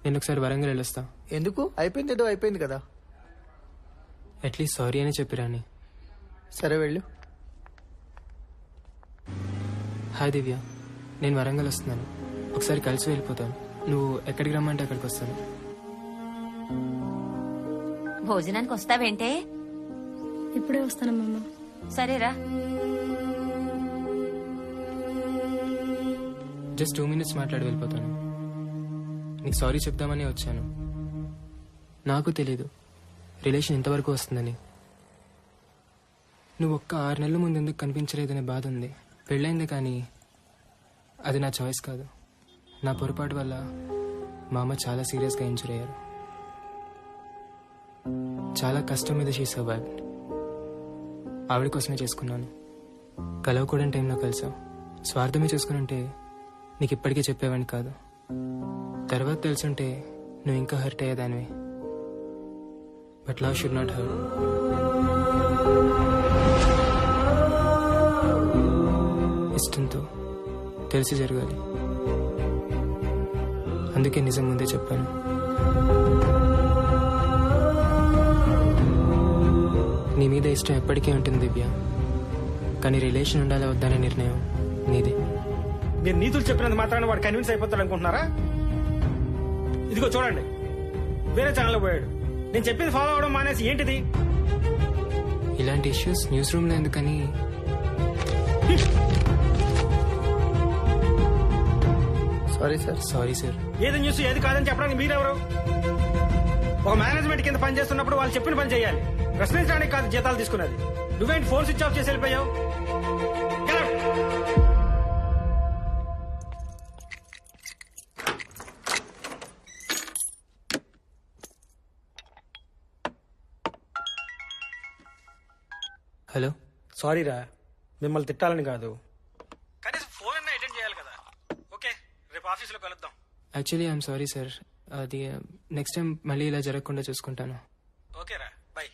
నేను ఒకసారి వరంగల్ వెళ్ళొస్తా. ఎందుకు? అయిపోయింది, ఏదో అయిపోయింది కదా. అట్లీస్ట్ సారీ అని చెప్పిరాని. సరే వెళ్ళు. హాయ్ దివ్య, నేను వరంగల్ వస్తున్నాను. ఒకసారి కలిసి వెళ్ళిపోతాను. నువ్వు ఎక్కడికి రమ్మంటే అక్కడికి వస్తాను. భోజనానికి వస్తావేంటే? ఇప్పుడే వస్తానమ్మా. సరేరా. జస్ట్ 2 minutes మాట్లాడి వెళ్ళిపోతాను. నీకు సారీ చెప్దామని వచ్చాను. నాకు తెలీదు రిలేషన్ ఇంతవరకు వస్తుందని. నువ్వు ఒక్క 6 నెలల ముందు ఎందుకు కనిపించలేదనే బాధ ఉంది. పెళ్ళైంది కానీ అది నా చాయిస్ కాదు. నా పొరపాటు వల్ల మా అమ్మ చాలా సీరియస్గా ఇంజూర్ అయ్యారు. చాలా కష్టం మీద షీ సర్వైవ్డ్. ఆవిడ కోసమే చేసుకున్నాను. కలవకూడని టైంలో కలిసావు. స్వార్థమే చేసుకుని నీకు ఇప్పటికే చెప్పేవాడిని కాదు. తర్వాత తెలుసుంటే నువ్వు ఇంకా హర్ట్ అయ్యేదానివి. But love should not hurt. ఇష్టంతో తెలిసి జరగాలి. అందుకే నిజం ముందే చెప్పాను. నీ మీద ఇష్టం ఎప్పటికీ ఉంటుంది దివ్య, కానీ రిలేషన్ ఉండాలి వద్దనే నిర్ణయం నీది. మీరు నీతులు చెప్పినంత మాత్రాన్ని వాడు కన్విన్స్ అయిపోతాడు అనుకుంటున్నారా? ఇదిగో చూడండి, వేరే ఛానల్ పోయాడు. నేను చెప్పింది ఫాలో అవడం మానేసి ఏంటిది? ఇలాంటి ఇష్యూస్ న్యూస్ రూమ్ లో ఎందుకని? Sorry sir. ఏది న్యూస్ ఏది కాదని చెప్పడానికి మీరెవరు? ఒక మేనేజ్మెంట్ కింద పని చేస్తున్నప్పుడు వాళ్ళు చెప్పిన పని చేయాలి. ప్రశ్నించడానికి కాదు జీతాలు తీసుకున్నది. నువ్వేంటి ఫోన్ స్విచ్ ఆఫ్ చేసి వెళ్ళిపోయావు? Get out. హలో. సారీరా, మిమ్మల్ని తిట్టాలని కాదు, కలుద్దాం. Actually I'm sorry sir. అది నెక్స్ట్ టైం మళ్ళీ ఇలా జరగకుండా చూసుకుంటాను. ఓకేరా, బై.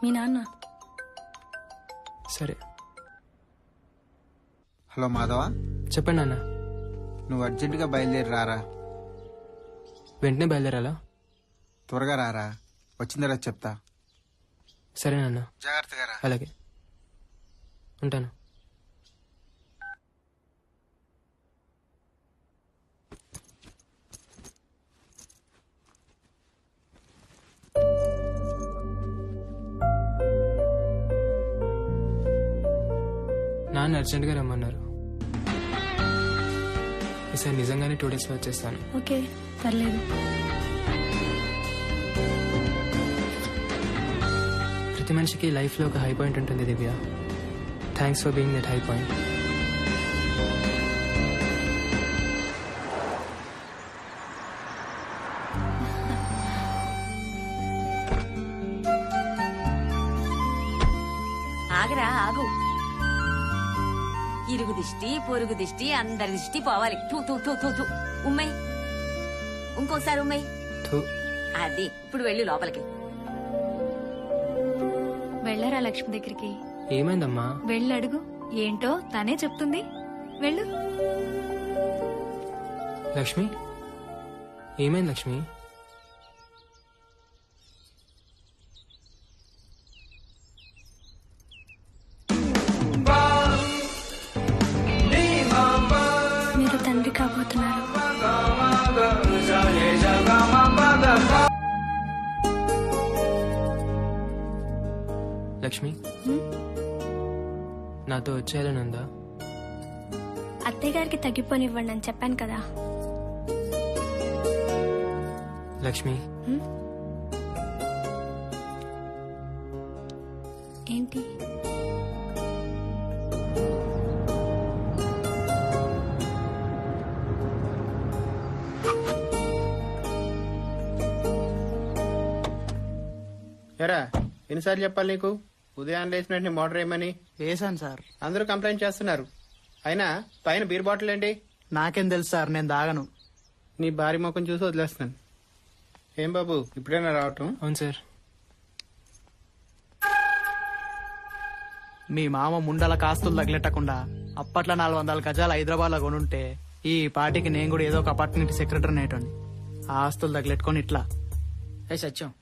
మీ నాన్న సరే. హలో మాధవ, చెప్పండి అన్న. నువ్వు అర్జెంటుగా బయలుదేరి రారా. వెంటనే బయలుదేరాలా? త్వరగా రారా, వచ్చిన తర్వాత చెప్తా. సరేనన్నా, జాగ్రత్తగా రా. అలాగే ఉంటాను. నాన్న అర్జెంట్గా రమ్మన్నారు. ఈసారి నిజంగానే 2 days వచ్చేస్తాను. ఓకే, పర్లేదు. ప్రతి మనిషికి లైఫ్లో ఒక హై పాయింట్ ఉంటుంది Divya. Thanks for being that high point. ఆగరా, ఆగు. ఇరుగు దిష్టి, పొరుగు దిష్టి, అందరి దిష్టి పోవాలి. తూ తూ తూ తూ తూ. ఉమ్మయ్, ఇంకోసారి ఉమ్మయ్. అది ఇప్పుడు వెళ్ళి లోపలికి. వెళ్ళరా లక్ష్మి దగ్గరికి. ఏమైందమ్మా? వెళ్ళి అడుగు, ఏంటో తనే చెప్తుంది. వెళ్ళు. లక్ష్మి, ఏమైంది లక్ష్మి? మీరు తండ్రి కాబోతున్నారు. లక్ష్మి, నాతో వచ్చేయాలని ఉందా? అత్తయ్య గారికి తగ్గిపోనివ్వండి అని చెప్పాను కదా. లక్ష్మి, ఏంటి? ఎరా, ఎన్నిసార్లు చెప్పాలి నీకు ఉదయం లేచినట్టు మోటార్ వేయమని? వేసాను సార్. అందరూ కంప్లైంట్ చేస్తున్నారు. అయినా పైన బీర్ బాటిల్ ఏంటి? నాకేం తెలుసు సార్, నేను దాగను. నీ భారీ ముఖం చూసి వదిలేస్తున్నాను. ఏం బాబు, ఇప్పుడైనా రావటం? అవును సార్. మీ మామ ముండల కాస్తులు తగిలెట్టకుండా అప్పట్లో 400 గజాలు హైదరాబాద్ లో కొనుంటే ఈ పార్టీకి నేను కూడా ఏదో ఒక అపార్ట్మెంట్ సెక్రటరీ నేటండి. ఆ ఆస్తులు తగిలెట్టుకొని ఇట్లా. ఏ సత్యం,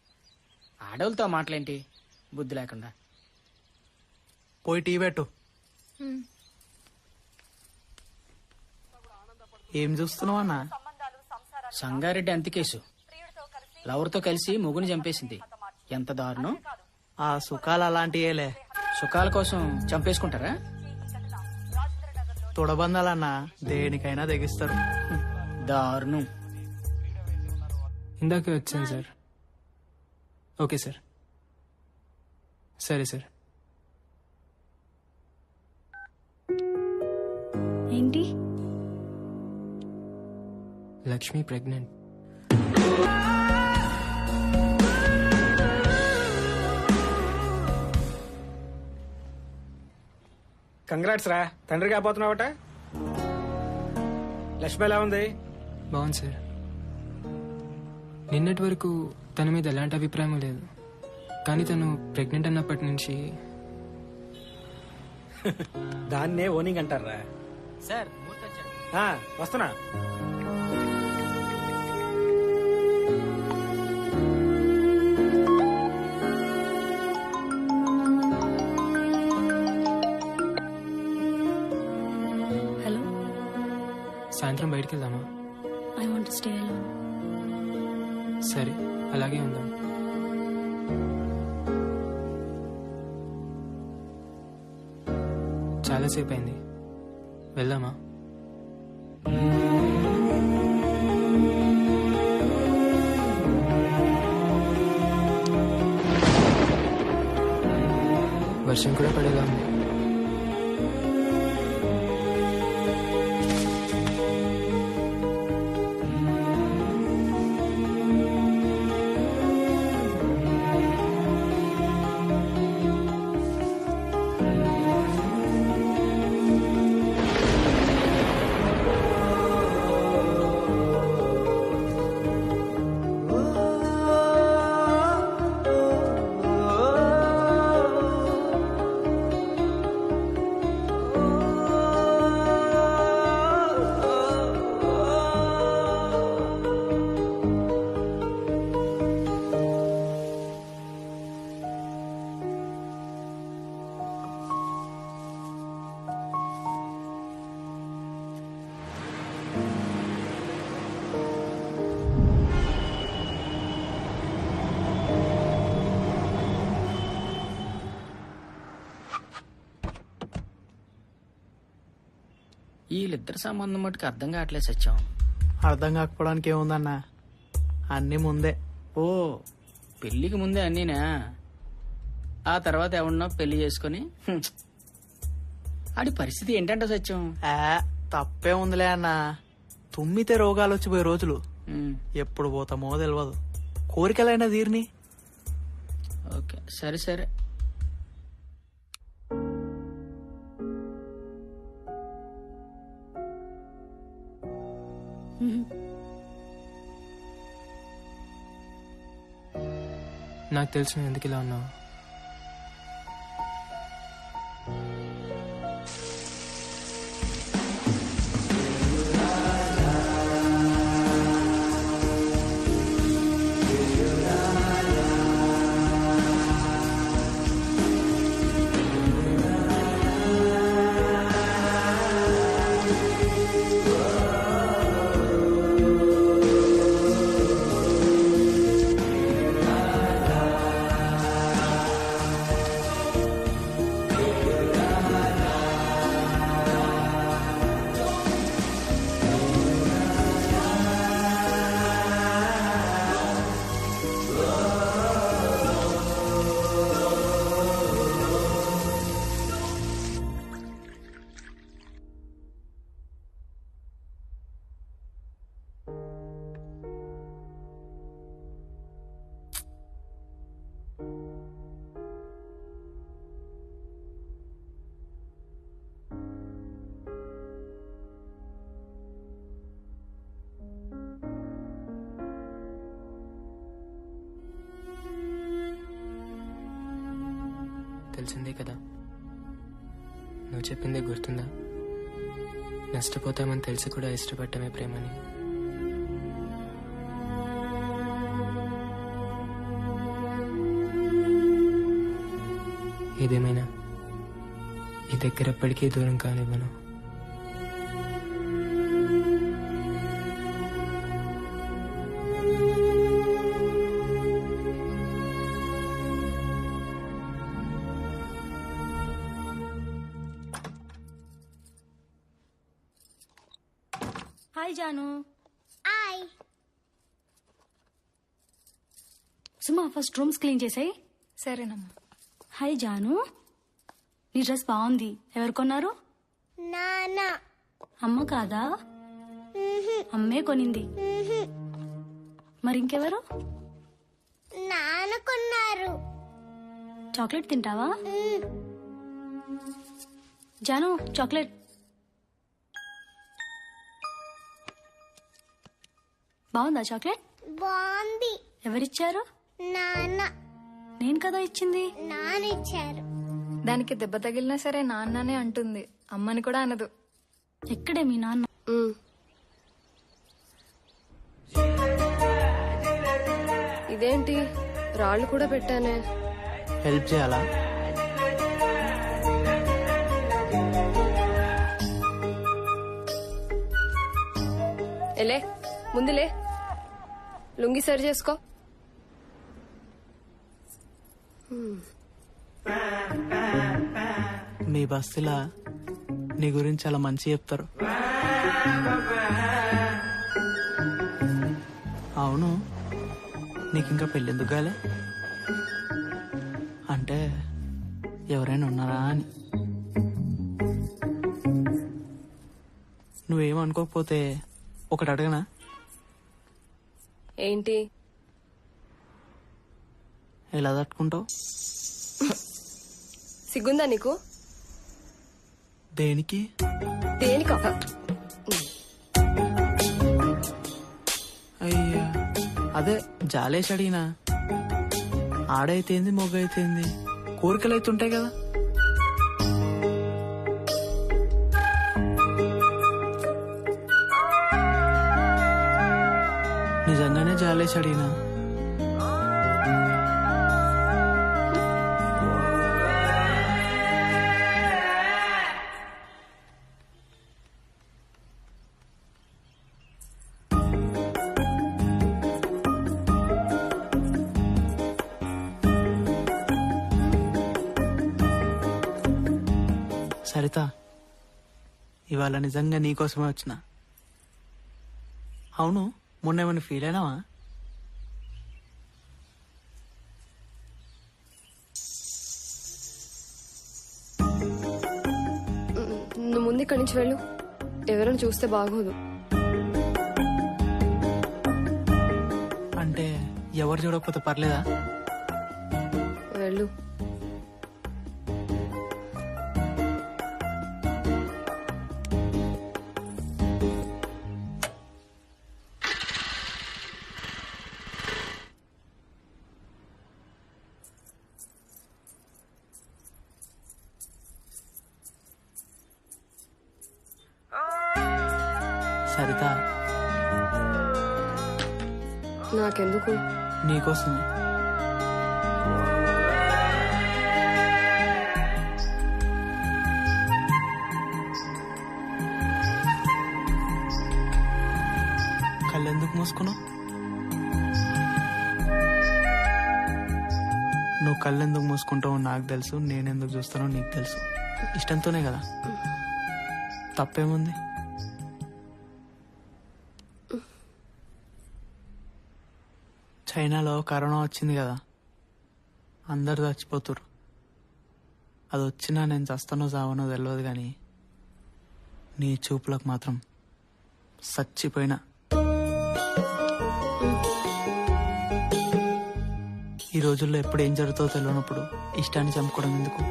ఆడవులతో మాటలేంటి బుద్ధి లేకుండా? పోయి టీ పెట్టు. ఏం చూస్తున్నావు అన్నా? సంగారెడ్డి అంతి కేసు. లవర్తో కలిసి మొగుని చంపేసింది. ఎంత దారుణం. ఆ సుఖాలు అలాంటియేలే. సుఖాల కోసం చంపేసుకుంటారా? తొడబందాలన్నా దేనికైనా తెగిస్తారు. దారుణం. ఇందాకే వచ్చాను సార్. Okay sir. సరే సార్. ఏంటి? లక్ష్మి ప్రెగ్నెంట్. కంగ్రాట్స్ రా, తండ్రి కాబోతున్నావట. లక్ష్మి ఎలా ఉంది? బాగుంది సార్. నిన్నటి వరకు తన మీద ఎలాంటి అభిప్రాయం లేదు, కానీ తను ప్రెగ్నెంట్ అన్నప్పటి నుంచి దాన్నే ఓనింగ్ అంటారా సార్? వస్తున్నా. హలో, సాయంత్రం బయటికి వెళ్దామా? I want to stay alone. సరే, అలాగే ఉందాం. చాలాసేపు అయింది, వెళ్దామా? వర్షం కూడా పడేలా ఉంది. వీళ్ళిద్దరి సంబంధం మటుకు అర్థం కావట్లేదు సత్యం. అర్థం కాకపోవడానికి ఏముందన్నా, అన్నీ ముందే. ఓ పెళ్లికి ముందే అన్నీనా? ఆ తర్వాత ఎవడన్నా పెళ్లి చేసుకుని ఆడి పరిస్థితి ఏంటంటే సత్యం? తప్పే ఉందిలే అన్నా, తుమ్మితే రోగాలు వచ్చిపోయే రోజులు ఎప్పుడు పోతామో తెలియదు. కోరికలైనా తీరిని. ఓకే సరే సరే. నాకు తెలుసు నువ్వు ఎందుకు ఇలా ఉన్నావు. తెలిసిందే కదా, నువ్వు చెప్పిందే గుర్తుందా? నష్టపోతామని తెలిసి కూడా ఇష్టపడటమే ప్రేమని. ఏదేమైనా ఈ దగ్గర ఎప్పటికీ దూరం కానివ్వను. హాయ్ జాను. హాయ్ సుమా, ఫస్ట్ రూమ్స్ క్లీన్ చేసాయి. సరేనమ్మా. హాయ్ జాను, నీ డ్రెస్ బాగుంది. ఎవరు కొన్నారు? నానా. అమ్మ కాదా? అమ్మే కొనింది. మరి ఇంకెవరు? నాన్న కొన్నారు. చాక్లెట్ తింటావా? జాను, చాక్లెట్. బాగుందా చాక్లెట్? బాగుంది. ఎవరిచ్చారు? నాన్న. నేను కదా ఇచ్చింది. నాన్న ఇచ్చారు. దానికి దెబ్బ తగిలినా సరే నాన్ననే అంటుంది, అమ్మని కూడా అనదు. ఎక్కడే మీ నాన్న? ఇదేంటి రాళ్ళు కూడా పెట్టానే. హెల్ప్ చేయాలా? ఎలే ముందులే, లుంగి సరి చేసుకో. మీ బస్సులా నీ గురించి చాలా మంచి చెప్తారు. అవును, నీకు ఇంకా పెళ్ళెందుకు కాలే? అంటే ఎవరైనా ఉన్నారా అని. నువ్వేమనుకోకపోతే ఒకటి అడగనా? ఏంటి? ఎలా తట్టుకుంటావు? సిగ్గుందా నీకు? దేనికి? దేనికా? అయ్యా అదే జాలేసి అడిగినా. ఆడైతేంది మొగ్గ అయితేంది కోరికలు అయితే ఉంటాయి కదా. నిజంగానే జాలేసి అడిగినా. సరిత, ఇవాళ నిజంగా నీకోసమే వచ్చిన. అవును, మొన్న ఏమైనా ఫీల్ అయినావా? నువ్వు ముందు ఇక్కడి నుంచి వెళ్ళు. ఎవరైనా చూస్తే బాగోదు. అంటే ఎవరు చూడకపోతే పర్లేదా? వెళ్ళు. సరిత, నాకెందుకు? నీకోసమే. కళ్ళెందుకు మూసుకున్నావు? నువ్వు కళ్ళెందుకు మూసుకుంటావో నాకు తెలుసు, నేనెందుకు చూస్తానో నీకు తెలుసు. ఇష్టంతోనే కదా. తప్పేముంది? చైనాలో కరోనా వచ్చింది కదా, అందరు చచ్చిపోతురు. అది వచ్చినా నేను చస్తానో చావనో తెలియదు కానీ నీ చూపులకు మాత్రం చచ్చిపోయినా. ఈ రోజుల్లో ఎప్పుడు ఏం జరుగుతుందో తెలియనప్పుడు ఇష్టాన్ని చంపుకోవడం ఎందుకు?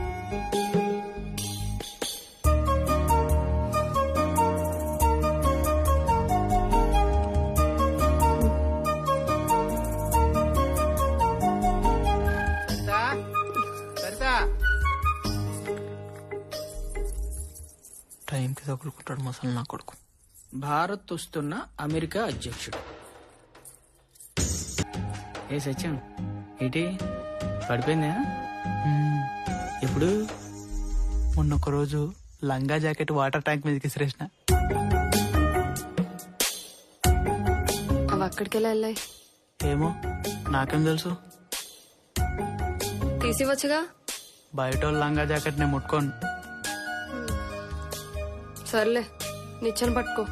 టైంకి తగులుకుంటాడు మసలు నా కొడుకు. భారత్ వస్తున్న అమెరికా అధ్యక్షుడు. ఏ సత్యం, ఏంటి పడిపోయిందా? ఎప్పుడు? మొన్న ఒక రోజు లంగా జాకెట్ వాటర్ ట్యాంక్ మీదకి విసిరేసిన. అవి అక్కడికెలా వెళ్ళాయి? ఏమో, నాకేం తెలుసు. తీసివచ్చుగా. బయట లంగా జాకెట్ నే ముట్టుకోను. సర్లే, నిచ్చెన పట్టుకో.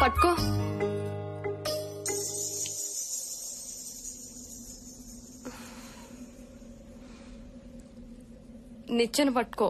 పట్టుకో. నిచ్చెన పట్టుకో.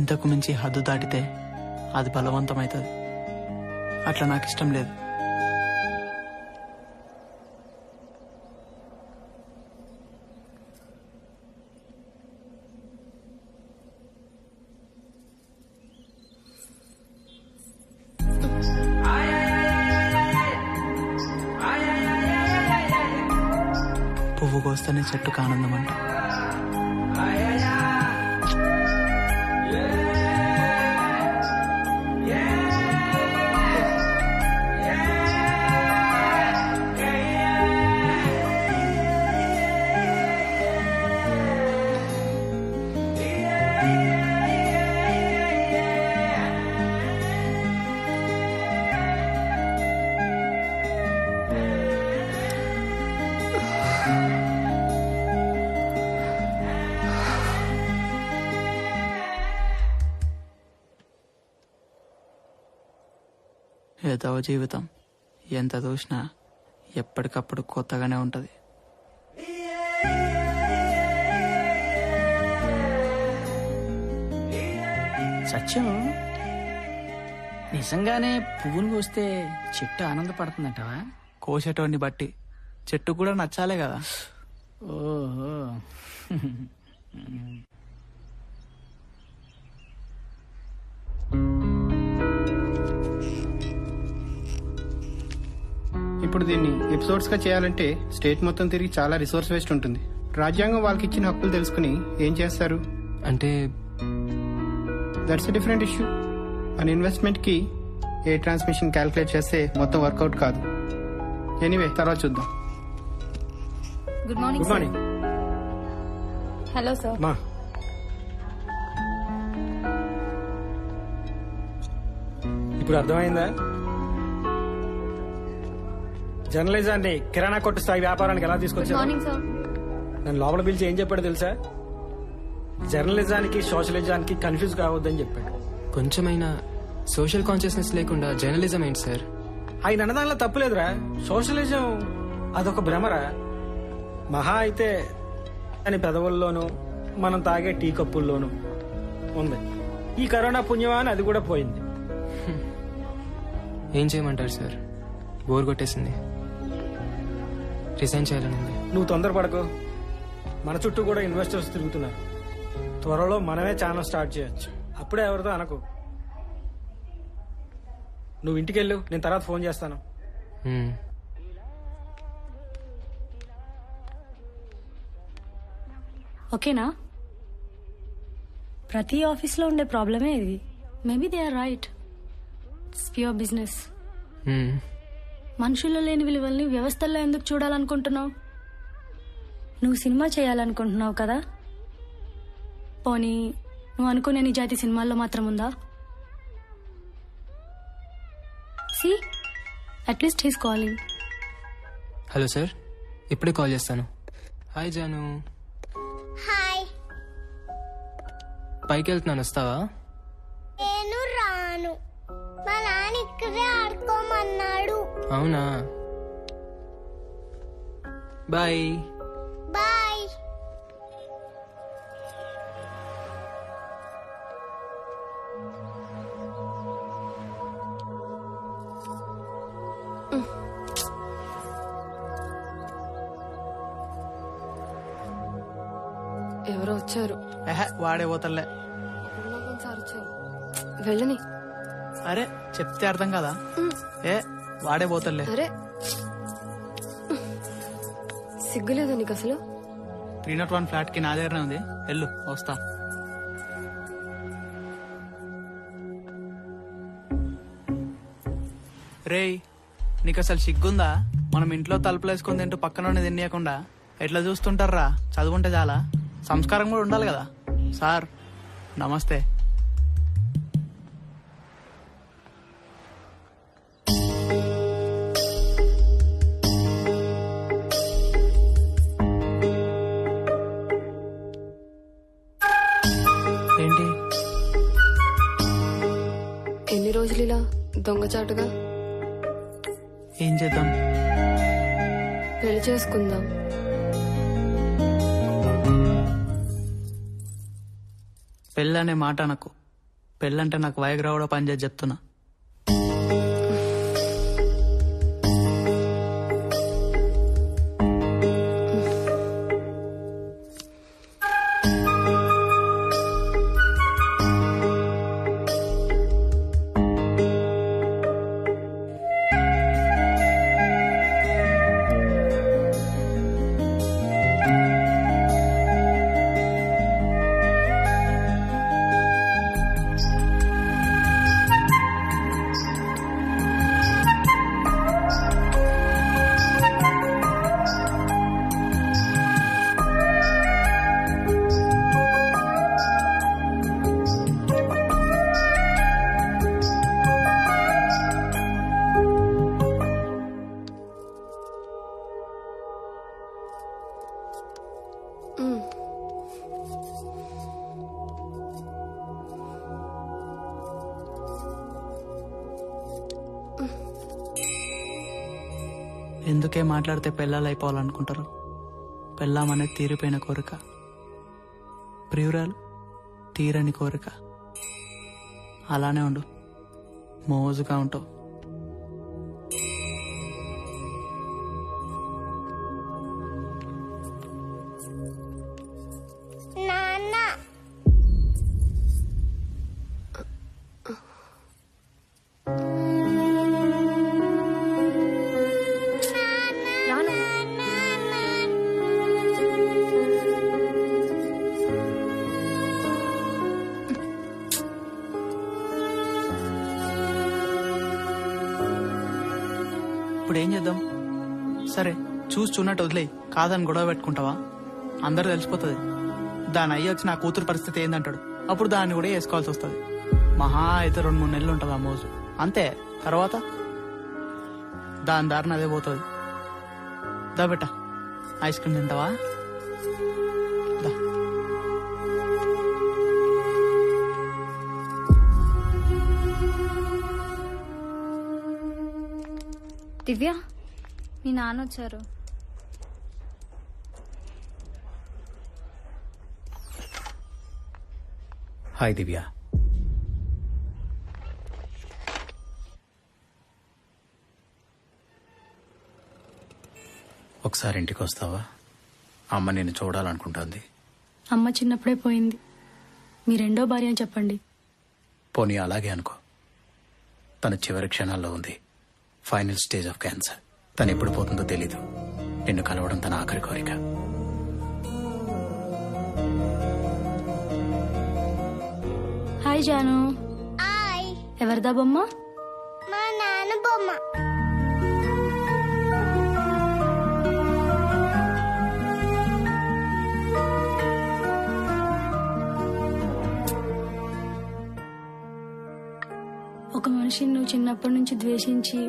ఇంతకు మించి హద్దు దాటితే అది బలవంతమవుతుంది. అట్లా నాకు ఇష్టం లేదు. పువ్వు కోస్తేనే చెట్టుకు ఆనందం అంట. ఏదో జీవితం ఎంత చూసినా ఎప్పటికప్పుడు కొత్తగానే ఉంటది. సత్యం, నిజంగానే పువ్వును కోస్తే చెట్టు ఆనందపడుతుందంటావా? కోసేటోని బట్టి చెట్టు కూడా నచ్చాలే కదా. ఓహో. ఇప్పుడు దీన్ని ఎపిసోడ్స్ గా చేయాలంటే స్టేట్ మొత్తం తిరిగి చాలా రిసోర్స్ వేస్ట్ ఉంటుంది. రాజ్యాంగం వాళ్ళకి ఇచ్చిన హక్కులు తెలుసుకుని ఏం చేస్తారు అంటే దట్స్ ఎ డిఫరెంట్ ఇష్యూ. మన ఇన్వెస్ట్మెంట్ కి ఏ ట్రాన్స్మిషన్ క్యాల్కులేట్ చేస్తే మొత్తం వర్కౌట్ కాదు. ఎనీవే తర్వాత చూద్దాం. Good morning. Good morning. Hello sir. మా ఇప్పుడు అర్థమైందా? జర్నలిజాన్ని కిరాణా కొట్టు స్థాయి వ్యాపారానికి ఎలా గుడ్ తీసుకొచ్చారు? Morning sir. నన్ను లోపల పిలిచి ఏం చెప్పాడు తెలుసా? జర్నలిజానికి సోషలిజానికి కన్ఫ్యూజ్ కావద్దని చెప్పాడు. కొంచెమైనా సోషల్ కాన్షియస్నెస్ లేకుండా జర్నలిజం ఏంటి సార్? ఆయన అన్నదానిలో తప్పులేదురా. సోషలిజం అదొక భ్రమరా. మహా అయితే అని పెదవుల్లోనూ మనం తాగే టీ కప్పుల్లోనూ ఉంది. ఈ కరోనా పుణ్యమా అని అది కూడా పోయింది. ఏం చేయమంటారు సార్? బోర్ కొట్టేసింది. రిజైన్ చేయాలని ఉంది. నువ్వు తొందరపడకు. మన చుట్టూ కూడా ఇన్వెస్టర్స్ తిరుగుతున్నారు. త్వరలో మనమే ఛానల్ స్టార్ట్ చేయొచ్చు. అప్పుడే ఎవరితో అనకు. నువ్వు ఇంటికెళ్ళు, నేను తర్వాత ఫోన్ చేస్తాను. ఓకేనా? ప్రతి ఆఫీస్లో ఉండే ప్రాబ్లమే ఇది. Maybe they are right. It's pure business. మనుషుల్లో లేని విలువల్ని వ్యవస్థల్లో ఎందుకు చూడాలనుకుంటున్నావు? నువ్వు సినిమా చేయాలనుకుంటున్నావు కదా, పోనీ నువ్వు అనుకునే నిజాయితీ సినిమాల్లో మాత్రం ఉందా? C at least he's calling. Hello sir, ఇప్పుడే కాల్ చేస్తాను. హాయ్ జాను. హాయ్. పైకి వెళ్తున్నాను, వస్తావా? నేను రాను. మా నాన్న ఇక్కడే ఆడుకోమన్నాడు. అవునా? బాయ్. బాయ్. ఎవరో వచ్చారు. వాడే పోతలే. సార్ వచ్చారు. వెళ్ళని. అరే చెప్తే అర్థం కదా. వాడే పోతలే. అరే సిగ్గులేదా నీకు అసలు? 301 ఫ్లాట్ కి నా దగ్గరనే ఉంది. వెళ్ళు, వస్తా. రేయ్, నీకు అసలు సిగ్గుందా? మనం ఇంట్లో తలుపులు వేసుకొని తింటూ పక్కన తినేయకుండా ఎట్లా చూస్తుంటారా? చదువుంటే చాలా, సంస్కారం కూడా ఉండాలి కదా. సార్ నమస్తే. ఏంటి ఎన్ని రోజులు ఇలా దొంగచాటుగా? ఏం చేద్దాం? పెళ్లి చేసుకుందాం. పెళ్ళనే మాట అనకు. పెళ్ళంటే నాకు వైగ్రా కూడా పనిచేసి చెప్తున్నా. ఎందుకే మాట్లాడితే పెళ్ళాలు అయిపోవాలనుకుంటారు? పెళ్ళామనేది తీరిపోయిన కోరిక, ప్రియురాలు తీరని కోరిక. అలానే ఉండు, మోజుగా ఉంటావు. ఇప్పుడు ఏం చేద్దాం? సరే చూసి చూన్నట్టు వదిలేయి, కాదని గొడవ పెట్టుకుంటావా? అందరూ తెలిసిపోతుంది. దాని అయ్యి వచ్చి నా కూతురు పరిస్థితి ఏందంటాడు, అప్పుడు దాన్ని కూడా వేసుకోవాల్సి వస్తుంది. మహా అయితే 2-3 నెలలు ఉంటుంది ఆ మోజు, అంతే. తర్వాత దాని దారిని అదే పోతుంది. దా బెట్ట, ఐస్ క్రీమ్ తింటావా? దా. దివ్య, మీ నాన్న వచ్చారు. హాయ్ దివ్య. ఒకసారి ఇంటికి వస్తావా? అమ్మ నిన్ను చూడాలనుకుంటుంది. అమ్మ చిన్నప్పుడే పోయింది. మీ రెండో భార్య అని చెప్పండి. పోనీ అలాగే అనుకో. తన చివరి క్షణాల్లో ఉంది, ఫైనల్ స్టేజ్ ఆఫ్ క్యాన్సర్. తను ఎప్పుడు పోతుందో తెలీదు. నిన్ను కలవడం తన ఆఖరి కోరిక. హాయ్ జాను. హాయ్. ఎవరిదా బొమ్మ? మా నాన్న బొమ్మ. ఒక మనిషిని నువ్వు చిన్నప్పటి నుంచి ద్వేషించి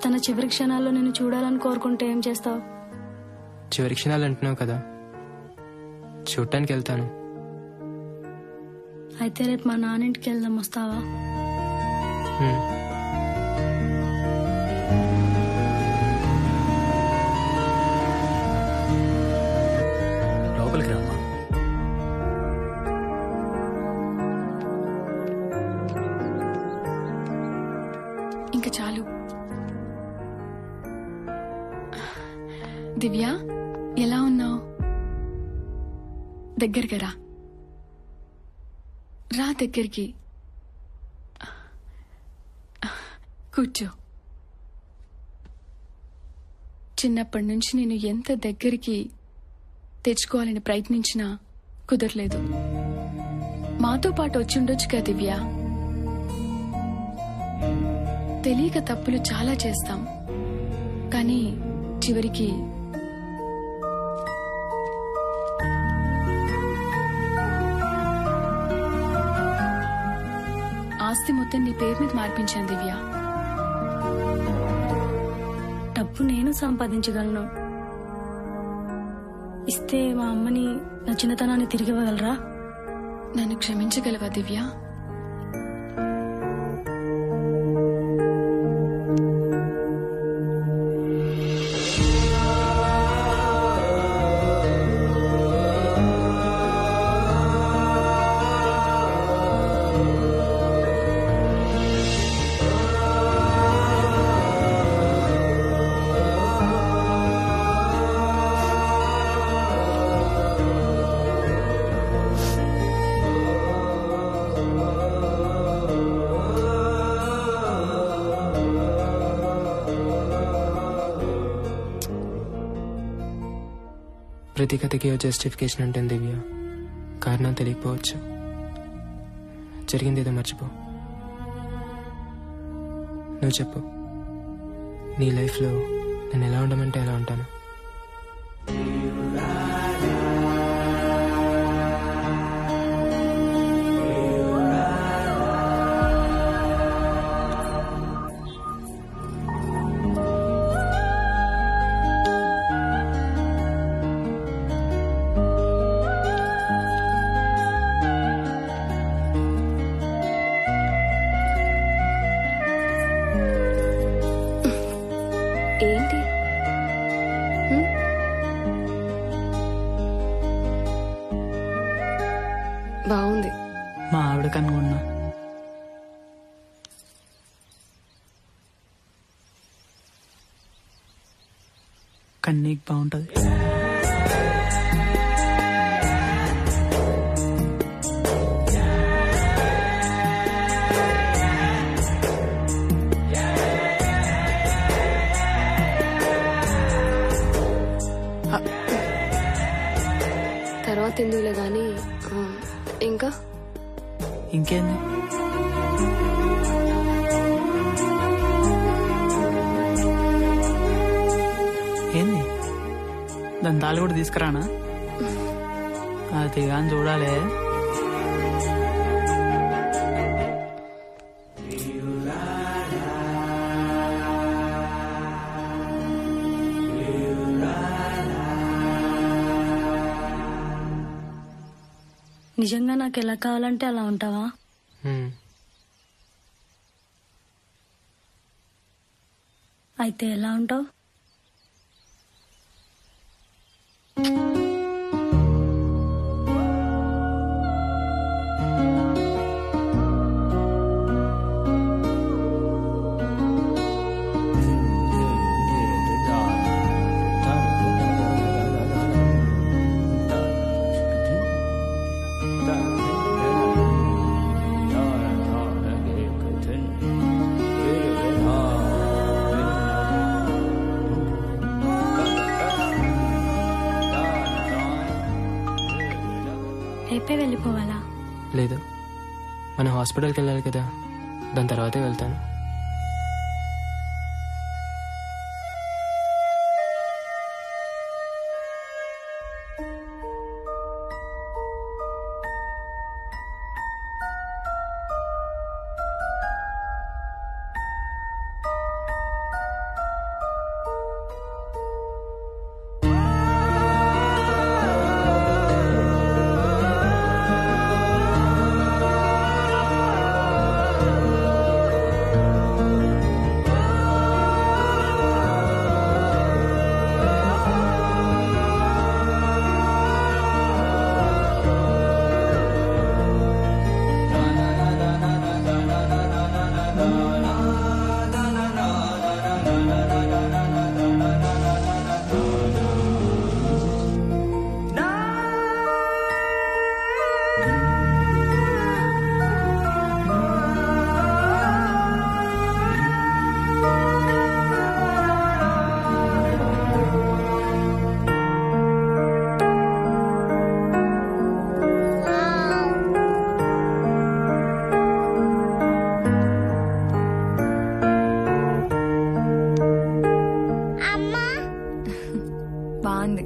తన చివరి క్షణాల్లో నిన్ను చూడాలని కోరుకుంటే ఏం చేస్తావు? చివరి క్షణాలు అంటున్నావు కదా, చూడటానికి వెళ్తాను. అయితే రేపు మా నాన్నింటికి వెళ్దాం, వస్తావా? లోపలికి రామ్మా. ఇంకా చాలు. దివ్య, ఎలా ఉన్నావు? దగ్గరగా రా. రా దగ్గరికి. కూర్చో. చిన్నప్పటి నుంచి నేను ఎంత దగ్గరికి తెచ్చుకోవాలని ప్రయత్నించినా కుదరలేదు. మాతో పాటు వచ్చి ఉండొచ్చుగా దివ్య. తెలియక తప్పులు చాలా చేస్తాం, కానీ చివరికి ఆస్తి మొత్తం నీ పేరు మీద మార్పించాను దివ్య. డబ్బు నేను సంపాదించగలను. ఇస్తే మా అమ్మని నా చిన్నతనాన్ని తిరిగి ఇవ్వగలరా? నన్ను క్షమించగలవా దివ్య? ప్రతి కథకి ఓ జస్టిఫికేషన్ ఉంటుంది దివ్య. కారణం తెలియకపోవచ్చు. జరిగింది ఏదో మర్చిపో. నువ్వు చెప్పు, నీ లైఫ్లో నేను ఎలా ఉండమంటే ఎలా ఉంటాను. ఏంటి? హ్మ్? బాగుంది. మా ఆవిడ కనుగొన్నా. కన్నీకి బాగుంటది. తర్వాత ఎందుకులే గాని ఇంకా ఇంకేంది? ఏంది? దాని తాళి కూడా తీసుకురానా? అది కానీ చూడాలి. నిజంగా నాకు ఎలా కావాలంటే అలా ఉంటావా? అయితే ఎలా ఉంటావు? రేపే వెళ్ళిపోవాలా? లేదు, మనం హాస్పిటల్కి వెళ్ళాలి కదా, దాని తర్వాతే వెళ్తాను. బాగుంది.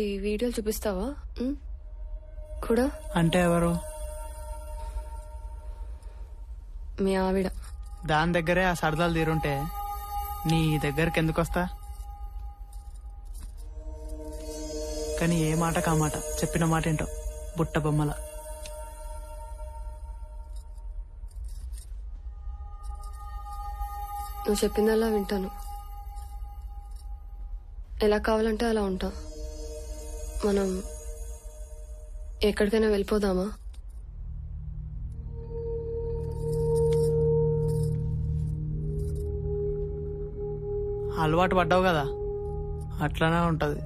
ఈ వీడియోలు చూపిస్తావా కూడా? అంటే ఎవరు? మీ ఆవిడ. దాని దగ్గరే ఆ సరదాలు తీరుంటే నీ దగ్గరికి ఎందుకు వస్తా? కానీ ఏ మాట కామాట చెప్పిన మాట ఏంటో బుట్ట బొమ్మల. నువ్వు చెప్పిందల్లా వింటాను. ఎలా కావాలంటే అలా ఉంటా. మనం ఎక్కడికైనా వెళ్ళిపోదామా? అలవాటు పడ్డావు కదా, అట్లానే ఉంటది.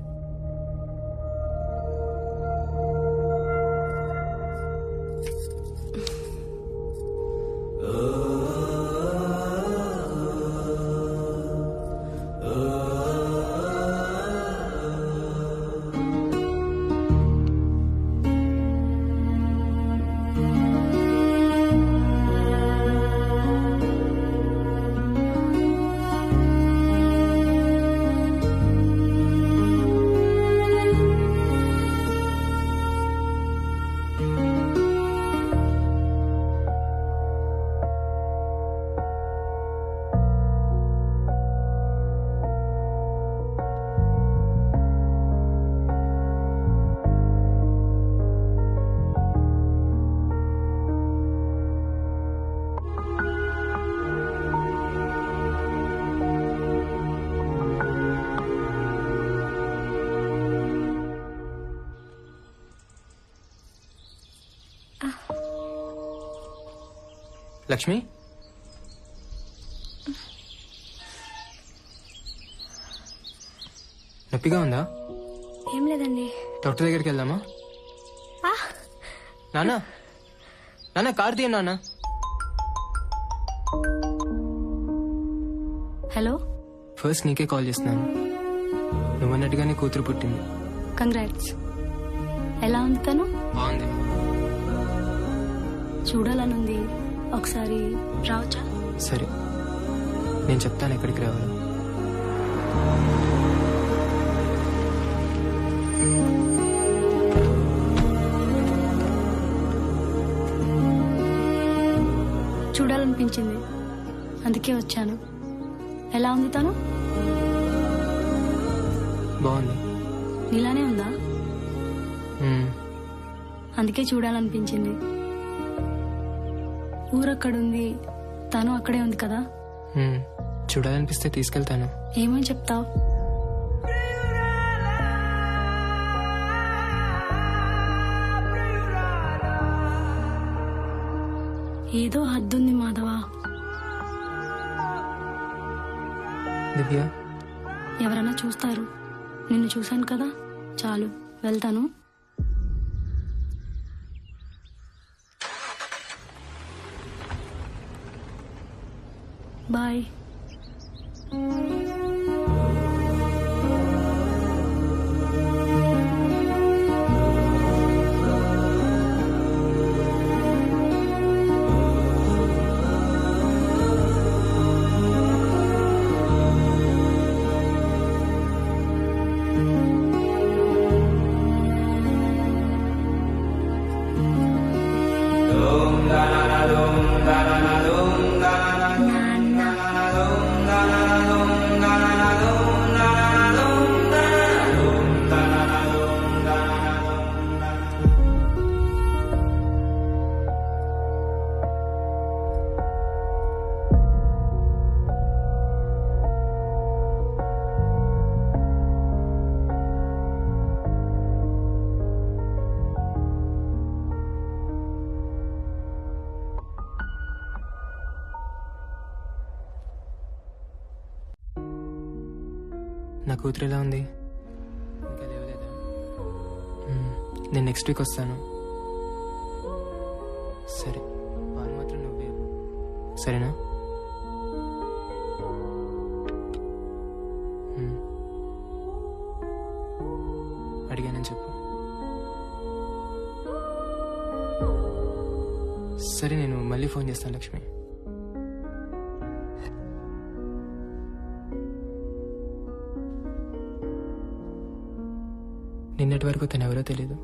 లక్ష్మి, నొప్పిగా ఉందా? ఏం లేదండి. డాక్టర్ దగ్గరికి వెళ్దామా? నాన్న నాన్న కార్ తీయ నాన్న. హలో, ఫస్ట్ నీకే కాల్ చేస్తున్నాను. నువ్వన్నట్టుగానే కూతురు పుట్టింది. కంగ్రాట్స్. ఎలా ఉంది తను? బాగుంది. చూడాలనుంది, ఒకసారి రావచ్చా? సరే, నేను చెప్తాను ఎక్కడికి రావాలి. చూడాలనిపించింది, అందుకే వచ్చాను. ఎలా ఉంది తను? బాగుంది. నీలానే ఉందా? అందుకే చూడాలనిపించింది. ఊరక్కడుంది, తను అక్కడే ఉంది కదా. చూడాలనిపిస్తే తీసుకెళ్తాను. ఏమని చెప్తావు? ఏదో హద్దుంది మాధవ. దివ్య, ఎవరైనా చూస్తారు. నిన్ను చూశాను కదా, చాలు. వెళ్తాను. బాయ్. నా కూతురు ఎలా ఉంది? ఇంకా లేవలేదా? నేను నెక్స్ట్ వీక్ వస్తాను. సరే, పాలు మాత్రం నువ్వే ఇవ్వు. సరేనా? అడిగానని చెప్పు. సరే, నేను మళ్ళీ ఫోన్ చేస్తాను లక్ష్మి. నిన్నటి వరకు తను ఎవరో తెలీదు,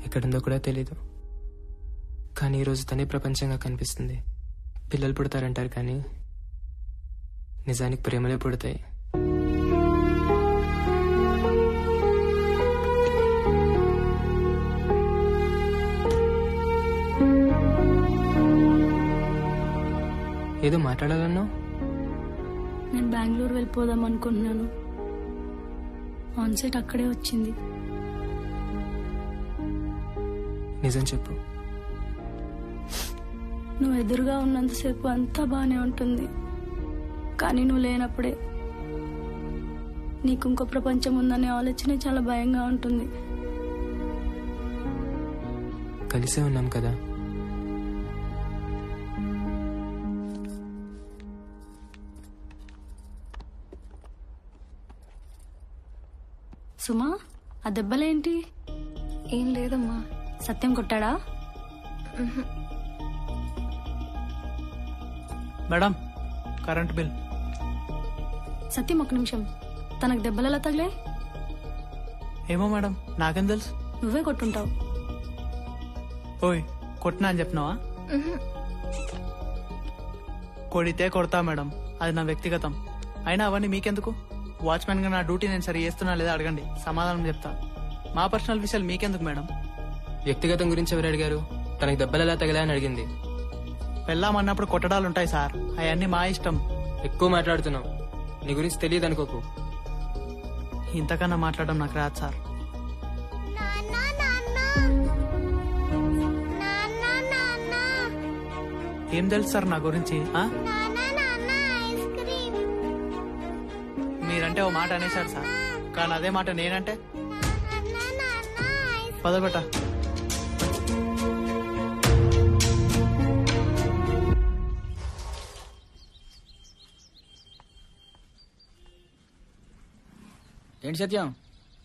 ఎక్కడుందో కూడా తెలీదు. కానీ ఈరోజు తనే ప్రపంచంగా కనిపిస్తుంది. పిల్లలు పుడతారంటారు కానీ నిజానికి ప్రేమలే పుడతాయి. ఏదో మాట్లాడాలన్నావు? నేను బెంగళూరు వెళ్ళిపోదాం అనుకుంటున్నాను. ఆన్సెట్ అక్కడే వచ్చింది. నిజం చెప్పు. నువ్వు ఎదురుగా ఉన్నంతసేపు అంతా బానే ఉంటుంది, కానీ నువ్వు లేనప్పుడే నీకు ఇంకో ప్రపంచం ఉందనే ఆలోచన చాలా భయంగా ఉంటుంది. కలిసే ఉన్నాం కదా. సుమా, ఆ దెబ్బలేంటి? ఏం లేదమ్మా. సత్యం కొట్టాడా? Madam current bill. సత్యం, ఒక నిమిషం. తనకు దెబ్బలెలా తగిలే? ఏమో మేడం, నాకేం తెలుసు. నువ్వే కొట్టుంటావు. ఓయ్, కొట్టినా అని చెప్పినావా? కొడితే కొడతా మేడం, అది నా వ్యక్తిగతం. అయినా అవన్నీ మీకెందుకు? వాచ్మెన్ గా నా డ్యూటీ నేను సరి చేస్తున్నా లేదా అడగండి, సమాధానం చెప్తా. మా పర్సనల్ విషయాలు మీకెందుకు మేడం? వ్యక్తిగతం గురించి ఎవరు అడిగారు? తనకి దెబ్బలు ఎలా తగిలా అని అడిగింది. వెళ్ళామన్నప్పుడు కొట్టడాలు ఉంటాయి సార్, అవన్నీ మా ఇష్టం. ఎక్కువ మాట్లాడుతున్నావు, నీ గురించి తెలియదు అనుకోకు. ఇంతకన్నా మాట్లాడడం నాకు రాదు సార్. ఏం తెలుసు సార్ నా గురించి? మీరంటే ఓ మాట అనేశారు సార్, కానీ అదే మాట నేనంటే పదబెట్ట. ఏంటి సత్యం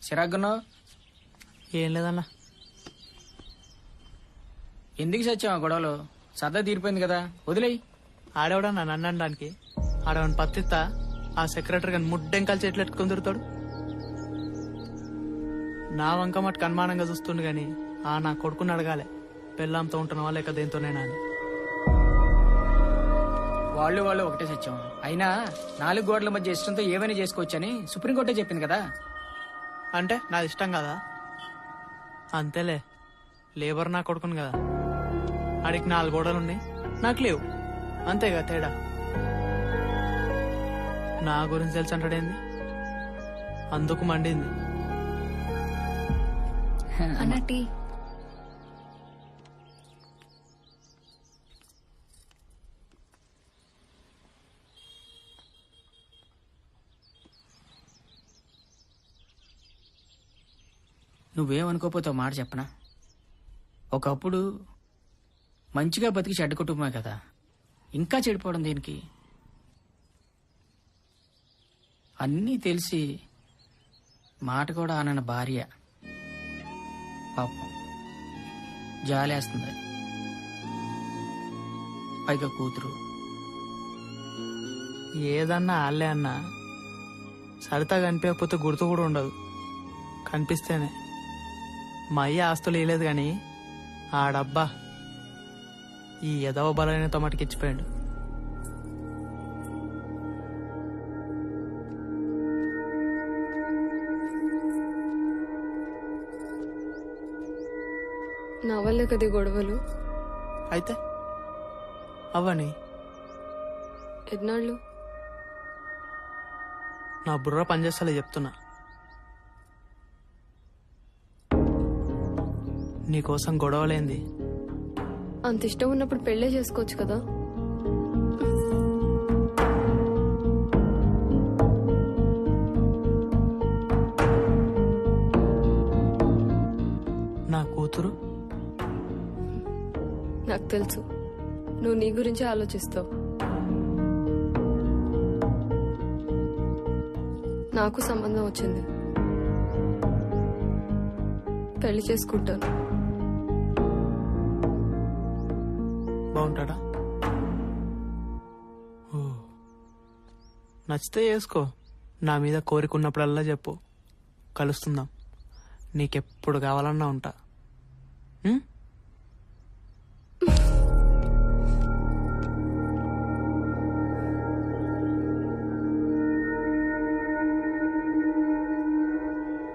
చిరాకున్నావు? ఏం లేదన్నా. ఎందుకు సత్యం ఆ గొడవలు? సరదా తీరిపోయింది కదా, వదిలేయి. ఆడేవాడన్నా నన్ను అనడానికి? ఆడవని పత్తిత్తా ఆ సెక్రటరీ గాని ముడ్డెంకాలు చెట్లు ఎట్టుకుని తిరుగుతాడు. నా వంక మట్టుకు అనుమానంగా చూస్తుండు గాని ఆ నా కొడుకుని అడగాలి, పెళ్ళాంతో ఉంటున్నావా లేక దేంతోనేనా అని. వాళ్ళు ఒకటే సత్యం. అయినా 4 గోడల మధ్య ఇష్టంతో ఏమైనా చేసుకోవచ్చని సుప్రీంకోర్టే చెప్పింది కదా. అంటే నాది ఇష్టం కదా? అంతేలే, లేబర్ నా కొడుకుని కదా. ఆడికి 4 గోడలున్నాయి, నాకు లేవు, అంతేగా తేడా. నా గురించి తెలుసు అంటాడేంది? అందుకు మండింది. అన్నట్టి నువ్వేమనుకోపోతే మాట చెప్పనా? ఒకప్పుడు మంచిగా బతికి చెడ్డ కుటుంబమే కదా, ఇంకా చెడిపోవడం దేనికి? అన్నీ తెలిసి మాట కూడా అనన్న భార్య పాపం జాలేస్తుంది. పైగా కూతురు. ఏదన్నా ఆళ్ళే అన్నా సరితా కనిపించకపోతే గుర్తు కూడా ఉండదు, కనిపిస్తేనే. మా అయ్య ఆస్తులు వేయలేదు గాని ఆడబ్బా ఈ ఎదవ బలైన తమటికి ఇచ్చిపోయాడు. నా వల్లే కదా ఈ గొడవలు. అయితే అవని ఎన్నాళ్ళు? నా బుర్ర పనిచేస్తలే చెప్తున్నా. నీకోసం గొడవలేంది? అంత ఇష్టం ఉన్నప్పుడు పెళ్ళే చేసుకోవచ్చు కదా. నా కూతురు? నాకు తెలుసు, నువ్వు నీ గురించి ఆలోచిస్తావు. నాకు సంబంధం వచ్చింది, పెళ్లి చేసుకుంటాను. బాగుంటాడా? ఓ, నచ్చితే చేసుకో. నా మీద కోరికున్నప్పుడల్లా చెప్పు, కలుస్తుందాం. నీకెప్పుడు కావాలన్నా ఉంటా. ఉం?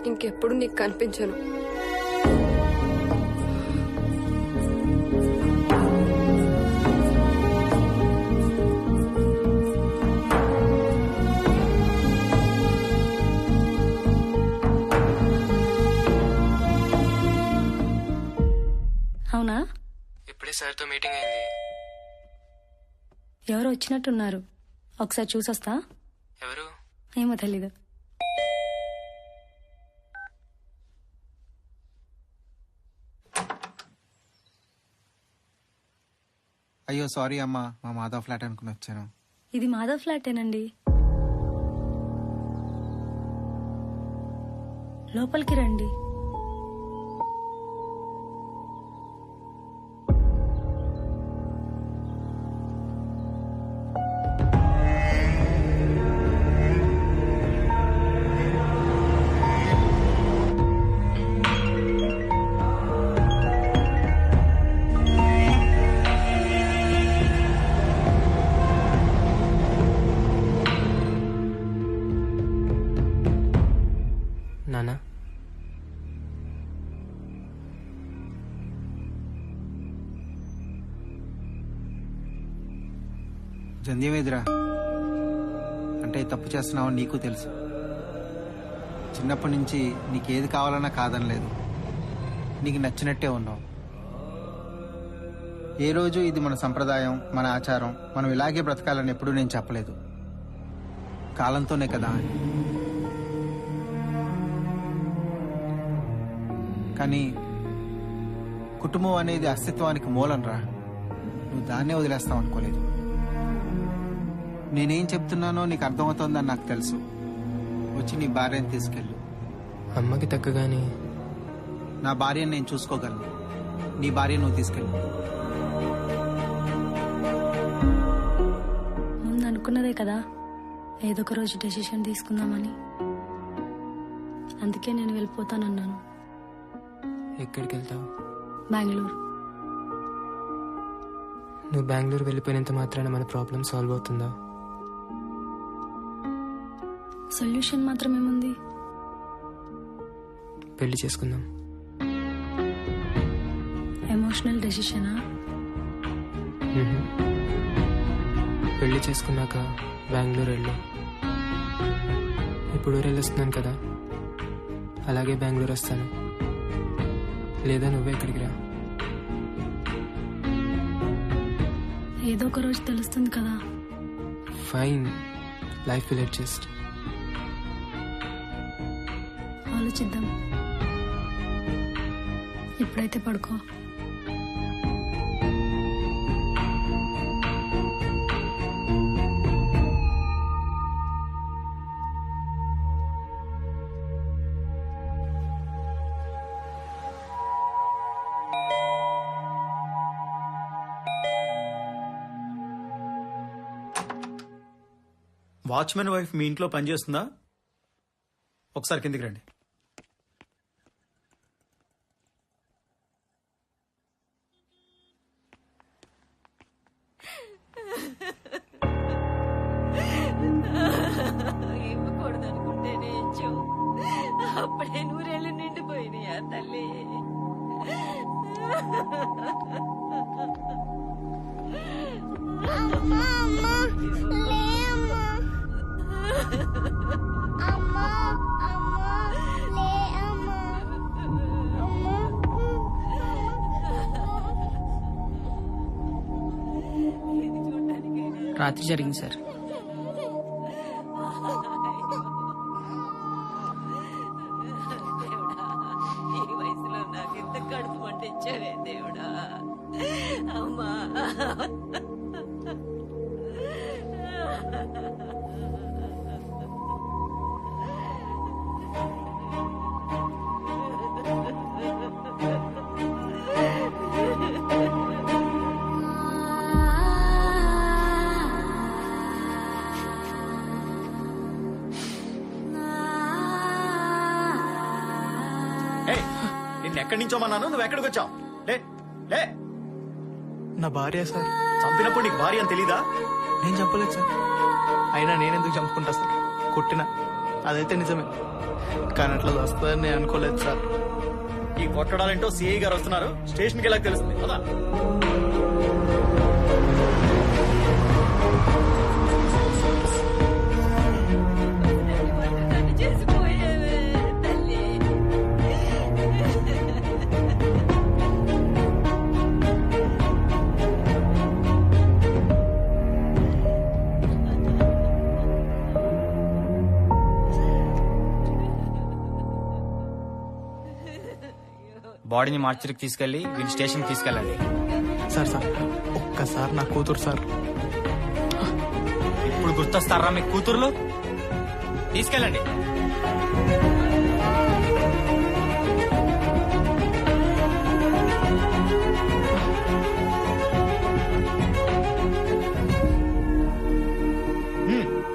ఇంకెప్పుడు నీకు కనిపించను. అవునా? ఇప్పుడే సార్తో మీటింగ్ అయింది. ఎవరో వచ్చినట్టున్నారు, ఒకసారి చూసొస్తా. ఎవరు? ఏమో తెలీదు. అయ్యో సారీ అమ్మా, మా మాధవ్ ఫ్లాట్ అనుకుని వచ్చాను. ఇది మాధవ్ ఫ్లాటేనండి. లోపలికి రండి. నానా, జంధ్యమేదిరా అంటే తప్పు చేస్తున్నావు నీకు తెలుసు. చిన్నప్పటి నుంచి నీకేది కావాలన్నా కాదనలేదు. నీకు నచ్చినట్టే ఉన్నావు. ఏ రోజు ఇది మన సంప్రదాయం, మన ఆచారం, మనం ఇలాగే బ్రతకాలని ఎప్పుడూ నేను చెప్పలేదు. కాలంతోనే కదా. కానీ కుటుంబం అనేది అస్తిత్వానికి మూలం రా. నువ్వు దాన్నే వదిలేస్తావు అనుకోలేదు. నేనేం చెప్తున్నానో నీకు అర్థమవుతోందని నాకు తెలుసు. వచ్చి నీ భార్యను తీసుకెళ్ళు. అమ్మకి తగ్గగానే నా భార్యను నేను చూసుకోగలను. నీ భార్య నువ్వు తీసుకెళ్ళు. ముందు అనుకున్నదే కదా ఏదో ఒక రోజు డెసిషన్ తీసుకుందామని. అందుకే నేను వెళ్ళిపోతానన్నాను. ఎక్కడికి వెళ్తావు? బెంగళూరు. నువ్వు బెంగళూరు వెళ్ళిపోయినంత మాత్రాన మన ప్రాబ్లం సాల్వ్ అవుతుందా? సొల్యూషన్ మాత్రమేముంది? పెళ్లి చేసుకుందాం. ఎమోషనల్ డెసిషనా? పెళ్లి చేసుకున్నాక బెంగళూరు వెళ్ళు. ఇప్పుడు ఊరు వెళ్ళొస్తున్నాను కదా, అలాగే బెంగళూరు వస్తాను. లేదా నువ్వే ఇక్కడికి రా. ఏదో ఒక రోజు తెలుస్తుంది కదా. Fine, life will adjust. ఆలోచిద్దాం. ఇప్పుడైతే పడుకో. వాచ్మెన్ వైఫ్ మీ ఇంట్లో పనిచేస్తుందా? ఒకసారి కిందికి రండి. ఇవ్వకూడదనుకుంటేనే ఇచ్చావు. అప్పుడే నూరేళ్ళు నిండిపోయినాయా తల్లి? అమ్మా అమ్మా లే అమ్మా. అమ్మా అమ్మా లే అమ్మా. రాత్రి జరిగింది సార్. ఈ వయసులో నాకు ఇంత కడుపు మంట ఇచ్చావే దేవుడా. అమ్మా నిన్ను ఎక్కడి నుంచో మన్నాను, నువ్వు ఎక్కడికి వచ్చావు? లే లే. నా భార్య సార్. చంపినప్పుడు నీకు భార్య అని తెలీదా? నేను చంపలేదు సార్. అయినా నేనెందుకు చంపుకుంటా సార్? కొట్టినా అదైతే నిజమే, కానీ అట్లా వస్తుందని నేను అనుకోలేదు సార్. ఈ కొట్టడాలేంటో సిఐ గారు వస్తున్నారు, స్టేషన్కి వెళ్ళాక తెలుస్తుంది కదా. చేసిపోయేవే తల్లి. బాడీని మార్చరికి తీసుకెళ్లి వీళ్ళు స్టేషన్కి తీసుకెళ్ళండి. సార్ సార్ ఒక్క ఒక్కసారి నా కూతురు సార్. ఇప్పుడు గుర్తొస్తారా మీ కూతుర్లు? తీసుకెళ్ళండి.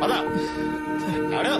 పద. నాడు.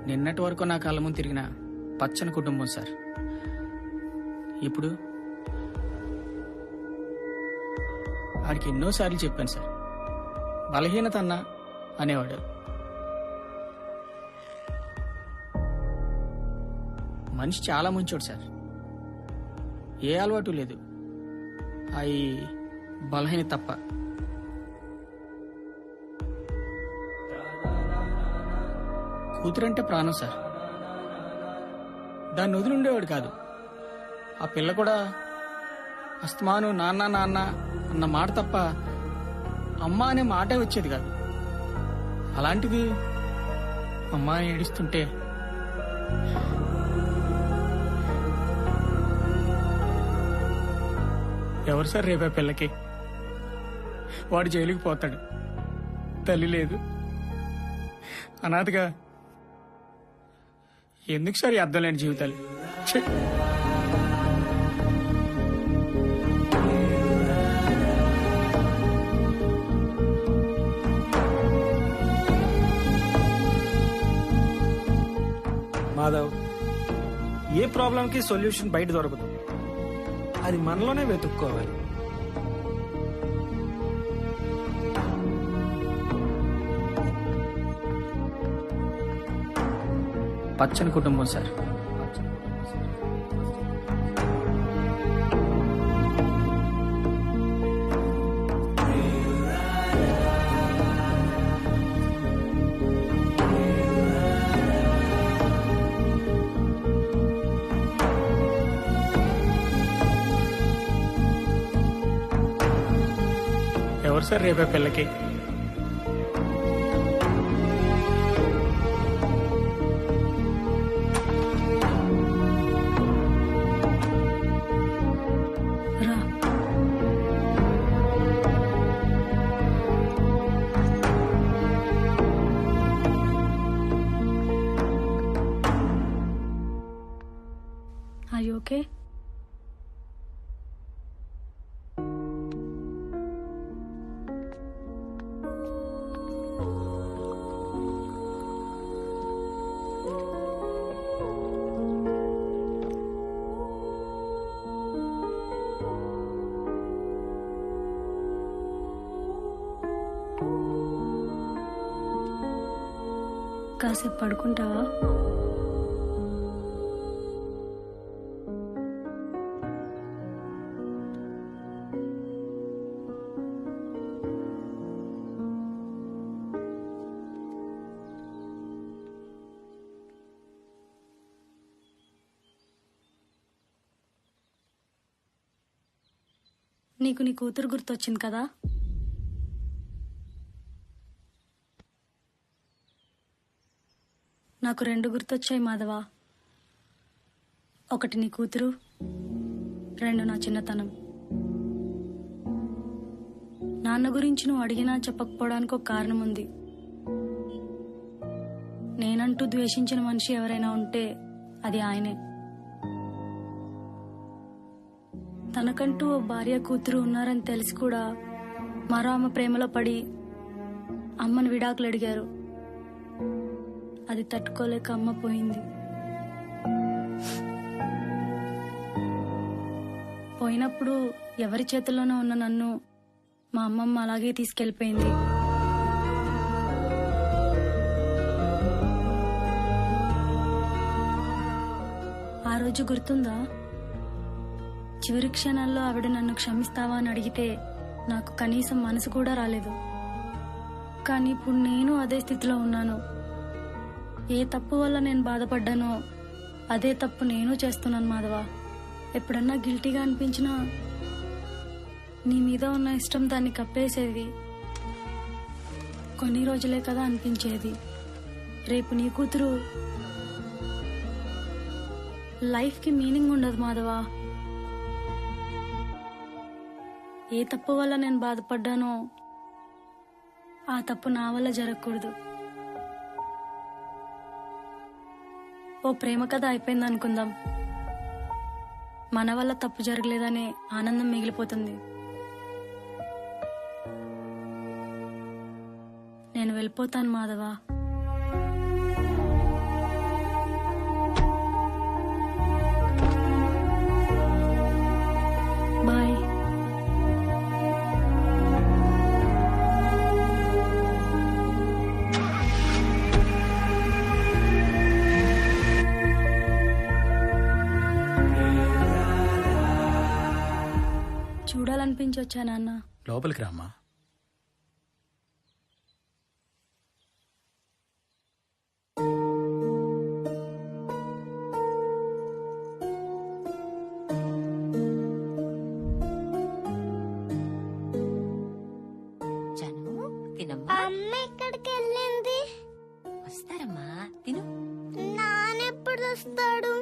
నిన్నటి వరకు నా కళ్ళ ముందు తిరిగిన పచ్చని కుటుంబం సార్. ఇప్పుడు వాడికి ఎన్నోసార్లు చెప్పాను సార్, బలహీనత అన్నా అనేవాడు. మనిషి చాలా మంచోడు సార్, ఏ అలవాటు లేదు, అవి బలహీనత తప్ప. కూతురంటే ప్రాణం సార్, దాన్ని వదిలి ఉండేవాడు కాదు. ఆ పిల్ల కూడా అస్తమాను నాన్న నాన్న అన్న మాట తప్ప అమ్మ అనే మాటే వచ్చేది కాదు. అలాంటిది అమ్మ ఏడుస్తుంటే ఎవరు సార్ రేపే పిల్లకి? వాడు జైలుకి పోతాడు, తల్లి లేదు, అనాథగా. ఎందుకు సార్ ఈ అర్థం లేని జీవితాలు? ఛీ! మాధవ్, ఏ ప్రాబ్లంకి సొల్యూషన్ బయట దొరకదు, అది మనలోనే వెతుక్కోవాలి. పచ్చని కుటుంబం సార్. ఎవరు సార్ రేపే పిల్లకి? Are you okay? కాసేపు పడుకుంటావా? నీకు నీ కూతురు గుర్తొచ్చింది కదా? నాకు 2 గుర్తొచ్చాయి మాధవ. ఒకటి నీ కూతురు, 2 నా చిన్నతనం. నాన్న గురించి నువ్వు అడిగినా చెప్పకపోవడానికి ఒక కారణం ఉంది. నేనంటూ ద్వేషించిన మనిషి ఎవరైనా ఉంటే అది ఆయనే. తనకంటూ ఓ భార్య కూతురు ఉన్నారని తెలిసి కూడా మరో ఆమె ప్రేమలో పడి అమ్మను విడాకులు అడిగారు. అది తట్టుకోలేక అమ్మ పోయింది. పోయినప్పుడు ఎవరి చేతుల్లోనో ఉన్న నన్ను మా అమ్మమ్మ అలాగే తీసుకెళ్లిపోయింది. ఆ రోజు గుర్తుందా? చివరి క్షణాల్లో ఆవిడ నన్ను క్షమిస్తావా అని అడిగితే నాకు కనీసం మనసు కూడా రాలేదు. కానీ ఇప్పుడు నేను అదే స్థితిలో ఉన్నాను. ఏ తప్పు వల్ల నేను బాధపడ్డానో అదే తప్పు నేను చేస్తున్నాను మాధవ. ఎప్పుడన్నా గిల్టీగా అనిపించినా నీ మీద ఉన్న ఇష్టం దాన్ని కప్పేసేది. కొన్ని రోజులే కదా అనిపించేది. రేపు నీ కూతురు లైఫ్కి మీనింగ్ ఉండదు మాధవ. ఏ తప్పు వల్ల నేను బాధపడ్డానో ఆ తప్పు నా వల్ల జరగకూడదు. ఓ ప్రేమ కథ అయిపోయింది అనుకుందాం. మన వల్ల తప్పు జరగలేదనే ఆనందం మిగిలిపోతుంది. నేను వెళ్ళిపోతాను మాధవ. బాయ్. చూడాలనిపించొచ్చా నాన్న? లోపలికి రామ్మా. అమ్మ ఎక్కడికి వెళ్ళింది? వస్తారమ్మా, తిను. నాన్నెప్పుడు వస్తాడు?